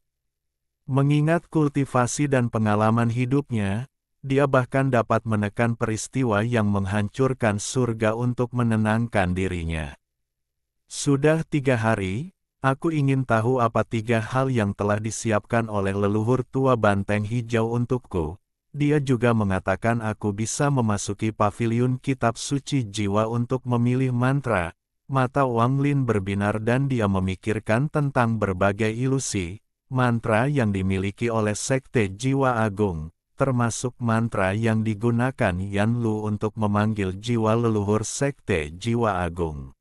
Mengingat kultivasi dan pengalaman hidupnya, dia bahkan dapat menekan peristiwa yang menghancurkan surga untuk menenangkan dirinya. Sudah 3 hari, aku ingin tahu apa 3 hal yang telah disiapkan oleh leluhur tua banteng hijau untukku. Dia juga mengatakan aku bisa memasuki paviliun kitab suci jiwa untuk memilih mantra. Mata Wang Lin berbinar dan dia memikirkan tentang berbagai ilusi, mantra yang dimiliki oleh Sekte Jiwa Agung, termasuk mantra yang digunakan Yan Lu untuk memanggil jiwa leluhur Sekte Jiwa Agung.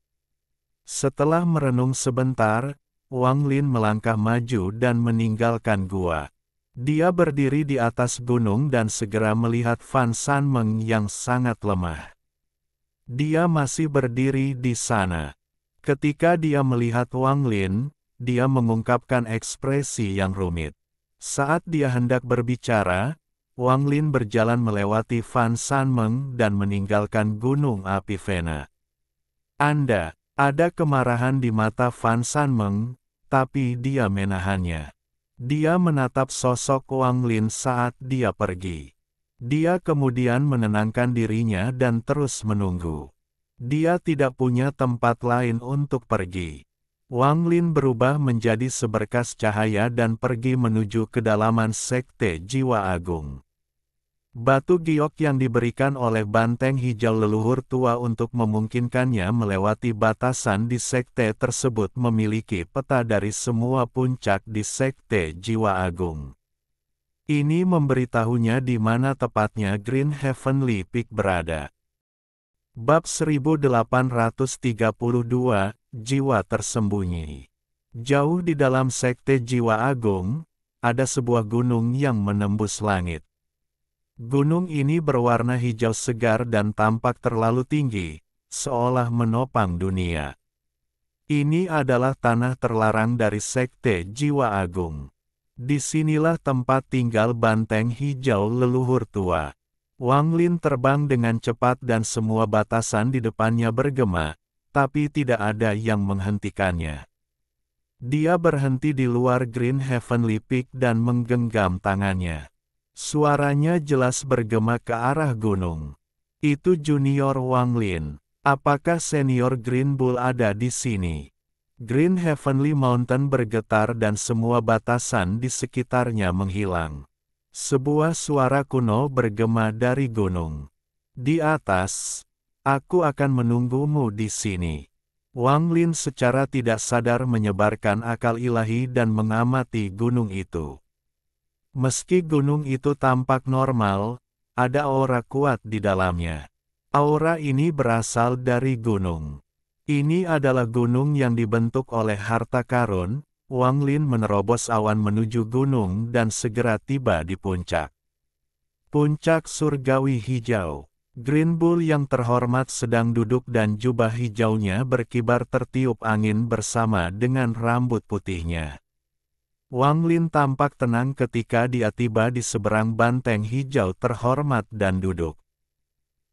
Setelah merenung sebentar, Wang Lin melangkah maju dan meninggalkan gua. Dia berdiri di atas gunung dan segera melihat Fan Sanmeng yang sangat lemah. Dia masih berdiri di sana. Ketika dia melihat Wang Lin, dia mengungkapkan ekspresi yang rumit. Saat dia hendak berbicara, Wang Lin berjalan melewati Fan Sanmeng dan meninggalkan gunung api Vena. Ada kemarahan di mata Fan Sanmeng, tapi dia menahannya. Dia menatap sosok Wang Lin saat dia pergi. Dia kemudian menenangkan dirinya dan terus menunggu. Dia tidak punya tempat lain untuk pergi. Wang Lin berubah menjadi seberkas cahaya dan pergi menuju kedalaman Sekte Jiwa Agung. Batu giok yang diberikan oleh banteng hijau leluhur tua untuk memungkinkannya melewati batasan di sekte tersebut memiliki peta dari semua puncak di Sekte Jiwa Agung. Ini memberitahunya di mana tepatnya Green Heavenly Peak berada. Bab 1832, Jiwa Tersembunyi. Jauh di dalam Sekte Jiwa Agung, ada sebuah gunung yang menembus langit. Gunung ini berwarna hijau segar dan tampak terlalu tinggi, seolah menopang dunia. Ini adalah tanah terlarang dari Sekte Jiwa Agung. Disinilah tempat tinggal banteng hijau leluhur tua. Wang Lin terbang dengan cepat dan semua batasan di depannya bergema, tapi tidak ada yang menghentikannya. Dia berhenti di luar Green Heavenly Peak dan menggenggam tangannya. Suaranya jelas bergema ke arah gunung. Itu Junior Wang Lin. Apakah Senior Green Bull ada di sini? Green Heavenly Mountain bergetar dan semua batasan di sekitarnya menghilang. Sebuah suara kuno bergema dari gunung. Di atas, aku akan menunggumu di sini. Wang Lin secara tidak sadar menyebarkan akal ilahi dan mengamati gunung itu. Meski gunung itu tampak normal, ada aura kuat di dalamnya. Aura ini berasal dari gunung. Ini adalah gunung yang dibentuk oleh harta karun. Wang Lin menerobos awan menuju gunung dan segera tiba di puncak. Puncak surgawi hijau. Green Bull yang terhormat sedang duduk dan jubah hijaunya berkibar tertiup angin bersama dengan rambut putihnya. Wang Lin tampak tenang ketika dia tiba di seberang banteng hijau terhormat dan duduk.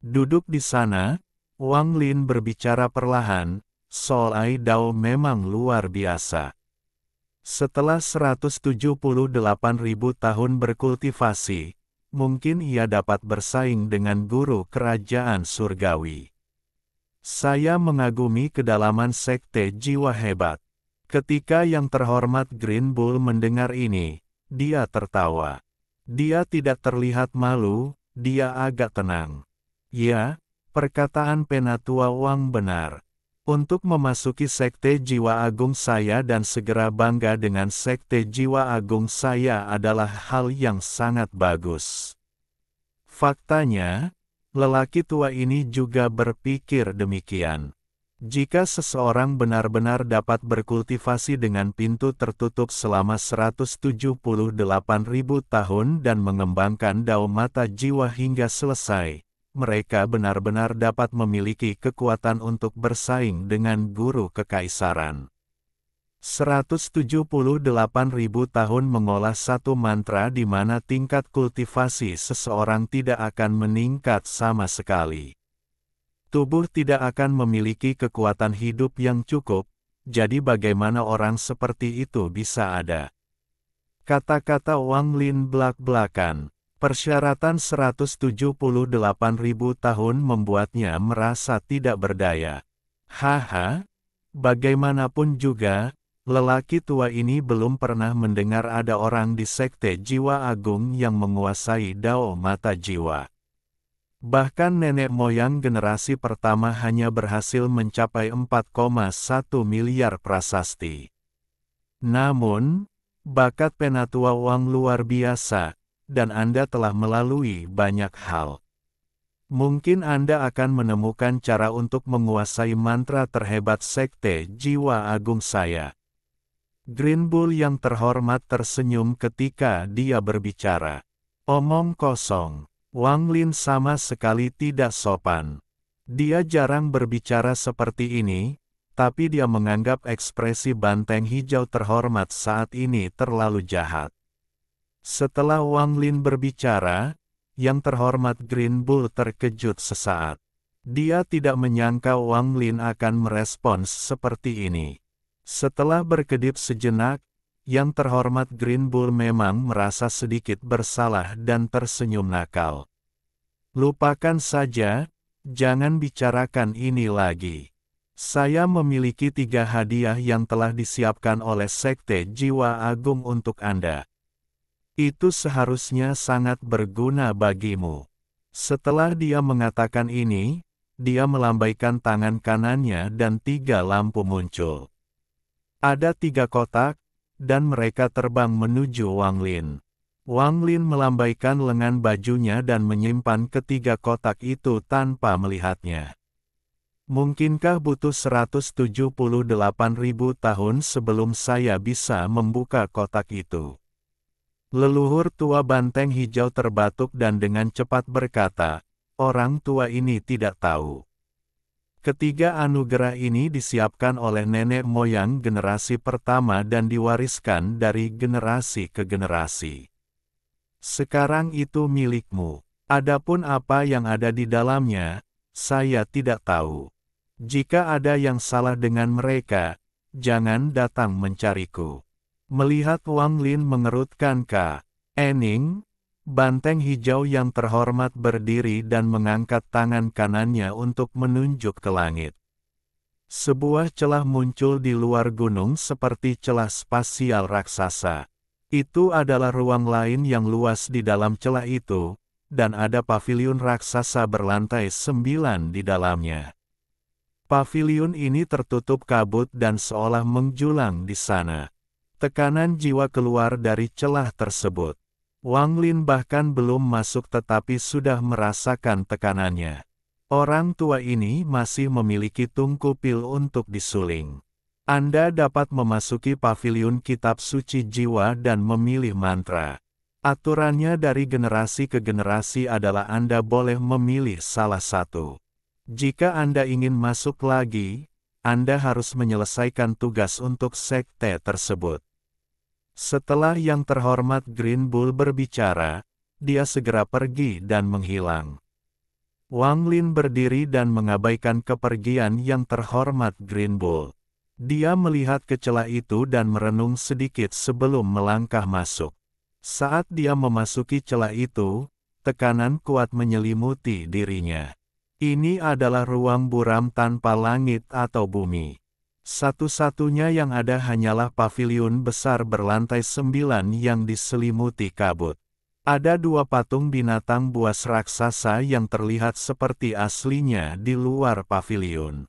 Duduk di sana, Wang Lin berbicara perlahan, Sol Ai Dao memang luar biasa. Setelah 178.000 tahun berkultivasi, mungkin ia dapat bersaing dengan guru kerajaan surgawi. Saya mengagumi kedalaman sekte jiwa hebat. Ketika yang terhormat Green Bull mendengar ini, dia tertawa. Dia tidak terlihat malu, dia agak tenang. Ya, perkataan Penatua Wang benar. Untuk memasuki Sekte Jiwa Agung saya dan segera bangga dengan Sekte Jiwa Agung saya adalah hal yang sangat bagus. Faktanya, lelaki tua ini juga berpikir demikian. Jika seseorang benar-benar dapat berkultivasi dengan pintu tertutup selama 178.000 tahun dan mengembangkan dao mata jiwa hingga selesai, mereka benar-benar dapat memiliki kekuatan untuk bersaing dengan guru kekaisaran. 178.000 tahun mengolah satu mantra di mana tingkat kultivasi seseorang tidak akan meningkat sama sekali. Tubuh tidak akan memiliki kekuatan hidup yang cukup, jadi bagaimana orang seperti itu bisa ada? Kata-kata Wang Lin belak-belakan. Persyaratan 178.000 tahun membuatnya merasa tidak berdaya. Haha, bagaimanapun juga, lelaki tua ini belum pernah mendengar ada orang di Sekte Jiwa Agung yang menguasai dao mata jiwa. Bahkan nenek moyang generasi pertama hanya berhasil mencapai 4,1 miliar prasasti. Namun, bakat Penatua Wang luar biasa, dan Anda telah melalui banyak hal. Mungkin Anda akan menemukan cara untuk menguasai mantra terhebat Sekte Jiwa Agung saya. Green Bull yang terhormat tersenyum ketika dia berbicara. Omong kosong. Wang Lin sama sekali tidak sopan. Dia jarang berbicara seperti ini, tapi dia menganggap ekspresi banteng hijau terhormat saat ini terlalu jahat. Setelah Wang Lin berbicara, yang terhormat Green Bull terkejut sesaat. Dia tidak menyangka Wang Lin akan merespons seperti ini. Setelah berkedip sejenak, yang terhormat Green Bull memang merasa sedikit bersalah dan tersenyum nakal. Lupakan saja, jangan bicarakan ini lagi. Saya memiliki 3 hadiah yang telah disiapkan oleh Sekte Jiwa Agung untuk Anda. Itu seharusnya sangat berguna bagimu. Setelah dia mengatakan ini, dia melambaikan tangan kanannya dan 3 lampu muncul. Ada 3 kotak, dan mereka terbang menuju Wang Lin. Wang Lin melambaikan lengan bajunya dan menyimpan ketiga kotak itu tanpa melihatnya. Mungkinkah butuh 178.000 tahun sebelum saya bisa membuka kotak itu? Leluhur tua banteng hijau terbatuk dan dengan cepat berkata, orang tua ini tidak tahu. Ketiga anugerah ini disiapkan oleh nenek moyang generasi pertama dan diwariskan dari generasi ke generasi. Sekarang itu milikmu. Adapun apa yang ada di dalamnya, saya tidak tahu. Jika ada yang salah dengan mereka, jangan datang mencariku. Melihat Wang Lin mengerutkan kening, banteng hijau yang terhormat berdiri dan mengangkat tangan kanannya untuk menunjuk ke langit. Sebuah celah muncul di luar gunung seperti celah spasial raksasa. Itu adalah ruang lain yang luas di dalam celah itu, dan ada paviliun raksasa berlantai 9 di dalamnya. Paviliun ini tertutup kabut dan seolah menjulang di sana. Tekanan jiwa keluar dari celah tersebut. Wang Lin bahkan belum masuk tetapi sudah merasakan tekanannya. Orang tua ini masih memiliki tungku pil untuk disuling. Anda dapat memasuki paviliun kitab suci jiwa dan memilih mantra. Aturannya dari generasi ke generasi adalah Anda boleh memilih salah satu. Jika Anda ingin masuk lagi, Anda harus menyelesaikan tugas untuk sekte tersebut. Setelah yang terhormat Green Bull berbicara, dia segera pergi dan menghilang. Wang Lin berdiri dan mengabaikan kepergian yang terhormat Green Bull. Dia melihat ke celah itu dan merenung sedikit sebelum melangkah masuk. Saat dia memasuki celah itu, tekanan kuat menyelimuti dirinya. Ini adalah ruang buram tanpa langit atau bumi. Satu-satunya yang ada hanyalah paviliun besar berlantai 9 yang diselimuti kabut. Ada 2 patung binatang buas raksasa yang terlihat seperti aslinya di luar paviliun.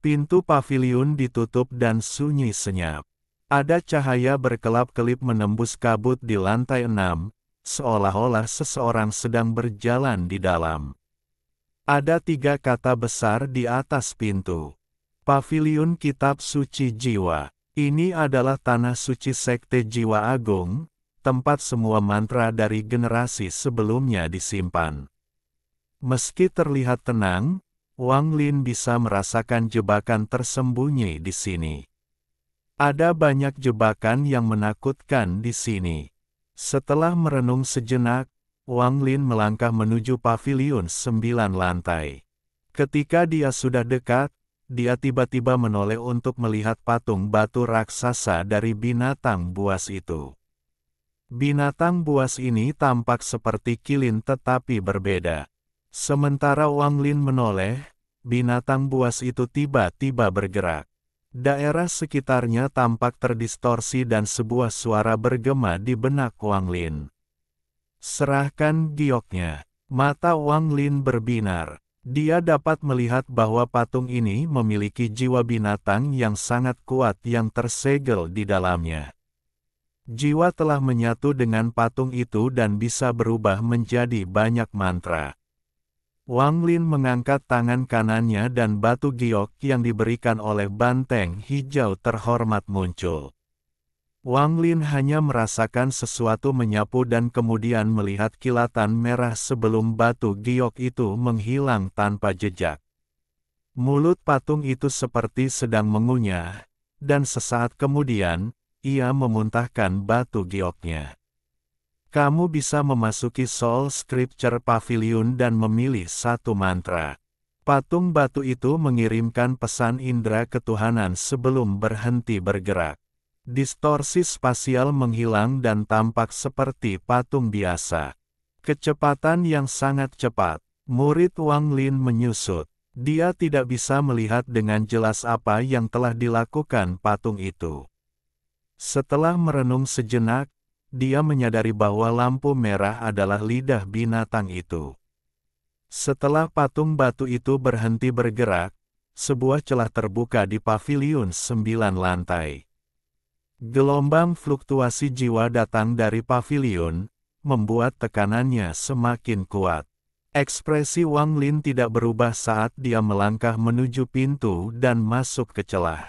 Pintu paviliun ditutup dan sunyi senyap. Ada cahaya berkelap-kelip menembus kabut di lantai 6, seolah-olah seseorang sedang berjalan di dalam. Ada 3 kata besar di atas pintu. Paviliun Kitab Suci Jiwa. Ini adalah tanah suci Sekte Jiwa Agung, tempat semua mantra dari generasi sebelumnya disimpan. Meski terlihat tenang, Wang Lin bisa merasakan jebakan tersembunyi di sini. Ada banyak jebakan yang menakutkan di sini. Setelah merenung sejenak, Wang Lin melangkah menuju paviliun 9 lantai. Ketika dia sudah dekat, dia tiba-tiba menoleh untuk melihat patung batu raksasa dari binatang buas itu. Binatang buas ini tampak seperti kilin tetapi berbeda. Sementara Wang Lin menoleh, binatang buas itu tiba-tiba bergerak. Daerah sekitarnya tampak terdistorsi dan sebuah suara bergema di benak Wang Lin. Serahkan gioknya. Mata Wang Lin berbinar. Dia dapat melihat bahwa patung ini memiliki jiwa binatang yang sangat kuat yang tersegel di dalamnya. Jiwa telah menyatu dengan patung itu dan bisa berubah menjadi banyak mantra. Wang Lin mengangkat tangan kanannya dan batu giok yang diberikan oleh banteng hijau terhormat muncul. Wang Lin hanya merasakan sesuatu menyapu dan kemudian melihat kilatan merah sebelum batu giok itu menghilang tanpa jejak. Mulut patung itu seperti sedang mengunyah, dan sesaat kemudian, ia memuntahkan batu gioknya. Kamu bisa memasuki Soul Scripture Pavilion dan memilih satu mantra. Patung batu itu mengirimkan pesan indera ketuhanan sebelum berhenti bergerak. Distorsi spasial menghilang dan tampak seperti patung biasa. Kecepatan yang sangat cepat. Murid Wang Lin menyusut. Dia tidak bisa melihat dengan jelas apa yang telah dilakukan patung itu. Setelah merenung sejenak, dia menyadari bahwa lampu merah adalah lidah binatang itu. Setelah patung batu itu berhenti bergerak, sebuah celah terbuka di paviliun 9 lantai. Gelombang fluktuasi jiwa datang dari paviliun, membuat tekanannya semakin kuat. Ekspresi Wang Lin tidak berubah saat dia melangkah menuju pintu dan masuk ke celah.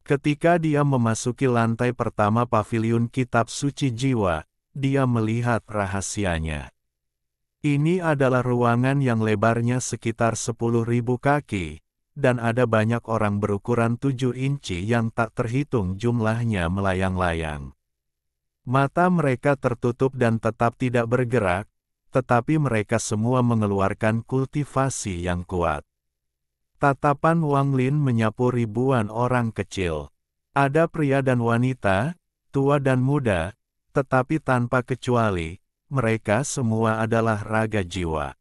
Ketika dia memasuki lantai pertama paviliun Kitab Suci Jiwa, dia melihat rahasianya. Ini adalah ruangan yang lebarnya sekitar 10.000 kaki, dan ada banyak orang berukuran 7 inci yang tak terhitung jumlahnya melayang-layang. Mata mereka tertutup dan tetap tidak bergerak, tetapi mereka semua mengeluarkan kultivasi yang kuat. Tatapan Wang Lin menyapu ribuan orang kecil. Ada pria dan wanita, tua dan muda, tetapi tanpa kecuali, mereka semua adalah raga jiwa.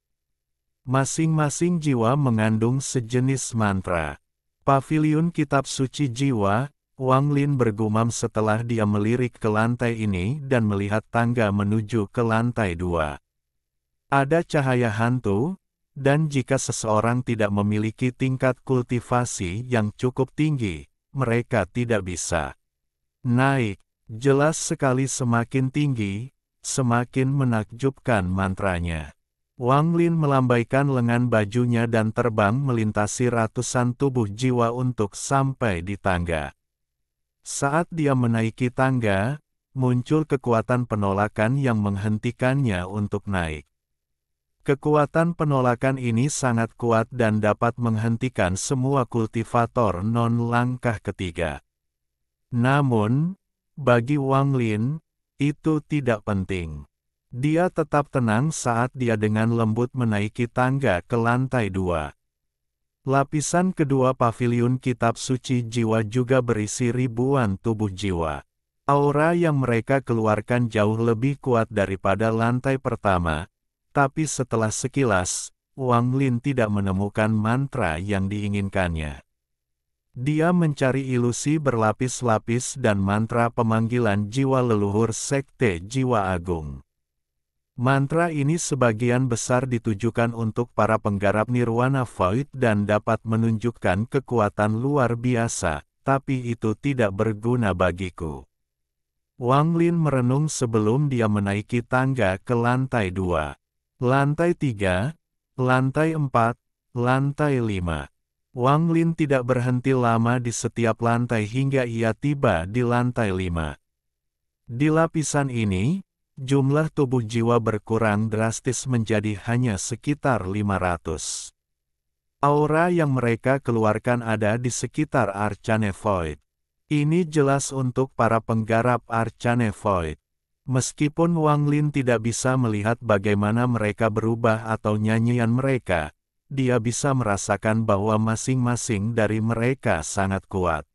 Masing-masing jiwa mengandung sejenis mantra. Paviliun Kitab Suci Jiwa, Wang Lin bergumam setelah dia melirik ke lantai ini dan melihat tangga menuju ke lantai 2. Ada cahaya hantu, dan jika seseorang tidak memiliki tingkat kultivasi yang cukup tinggi, mereka tidak bisa naik. Jelas sekali semakin tinggi, semakin menakjubkan mantranya. Wang Lin melambaikan lengan bajunya dan terbang melintasi ratusan tubuh jiwa untuk sampai di tangga. Saat dia menaiki tangga, muncul kekuatan penolakan yang menghentikannya untuk naik. Kekuatan penolakan ini sangat kuat dan dapat menghentikan semua kultivator non-langkah ketiga. Namun, bagi Wang Lin, itu tidak penting. Dia tetap tenang saat dia dengan lembut menaiki tangga ke lantai 2. Lapisan kedua paviliun Kitab Suci Jiwa juga berisi ribuan tubuh jiwa. Aura yang mereka keluarkan jauh lebih kuat daripada lantai pertama. Tapi setelah sekilas, Wang Lin tidak menemukan mantra yang diinginkannya. Dia mencari ilusi berlapis-lapis dan mantra pemanggilan jiwa leluhur Sekte Jiwa Agung. Mantra ini sebagian besar ditujukan untuk para penggarap nirwana void dan dapat menunjukkan kekuatan luar biasa, tapi itu tidak berguna bagiku. Wang Lin merenung sebelum dia menaiki tangga ke lantai 2. Lantai 3, lantai 4, lantai 5. Wang Lin tidak berhenti lama di setiap lantai hingga ia tiba di lantai 5. Di lapisan ini, jumlah tubuh jiwa berkurang drastis menjadi hanya sekitar 500. Aura yang mereka keluarkan ada di sekitar Arcane Void. Ini jelas untuk para penggarap Arcane Void. Meskipun Wang Lin tidak bisa melihat bagaimana mereka berubah atau nyanyian mereka, dia bisa merasakan bahwa masing-masing dari mereka sangat kuat.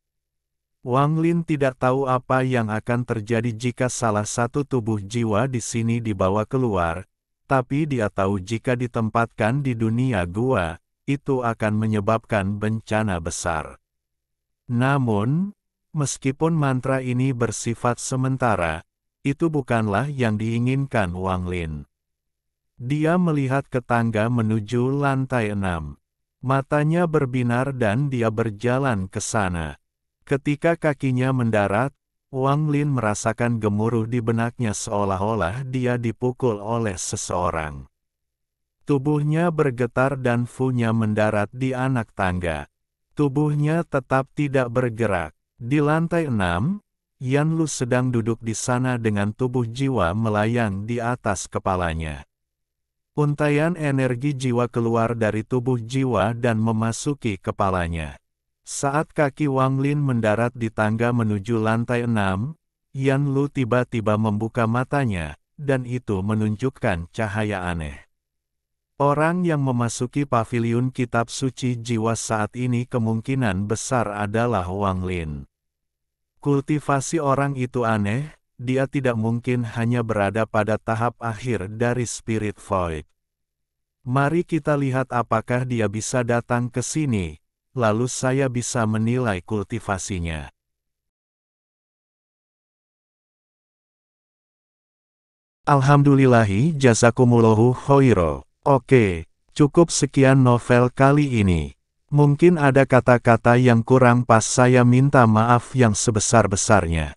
Wang Lin tidak tahu apa yang akan terjadi jika salah satu tubuh jiwa di sini dibawa keluar, tapi dia tahu jika ditempatkan di dunia gua, itu akan menyebabkan bencana besar. Namun, meskipun mantra ini bersifat sementara, itu bukanlah yang diinginkan Wang Lin. Dia melihat ke tangga menuju lantai 6. Matanya berbinar dan dia berjalan ke sana. Ketika kakinya mendarat, Wang Lin merasakan gemuruh di benaknya seolah-olah dia dipukul oleh seseorang. Tubuhnya bergetar dan Fu-nya mendarat di anak tangga. Tubuhnya tetap tidak bergerak. Di lantai 6, Yan Lu sedang duduk di sana dengan tubuh jiwa melayang di atas kepalanya. Untaian energi jiwa keluar dari tubuh jiwa dan memasuki kepalanya. Saat kaki Wang Lin mendarat di tangga menuju lantai 6, Yan Lu tiba-tiba membuka matanya, dan itu menunjukkan cahaya aneh. Orang yang memasuki paviliun kitab suci jiwa saat ini kemungkinan besar adalah Wang Lin. Kultivasi orang itu aneh, dia tidak mungkin hanya berada pada tahap akhir dari Spirit Void. Mari kita lihat apakah dia bisa datang ke sini, lalu saya bisa menilai kultivasinya. Alhamdulillahi jazakumullahu khairo. Oke, cukup sekian novel kali ini. Mungkin ada kata-kata yang kurang pas, saya minta maaf yang sebesar-besarnya.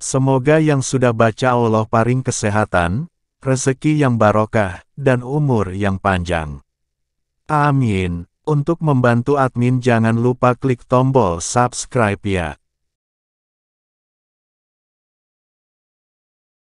Semoga yang sudah baca Allah paring kesehatan, rezeki yang barokah, dan umur yang panjang. Amin. Untuk membantu admin jangan lupa klik tombol subscribe ya.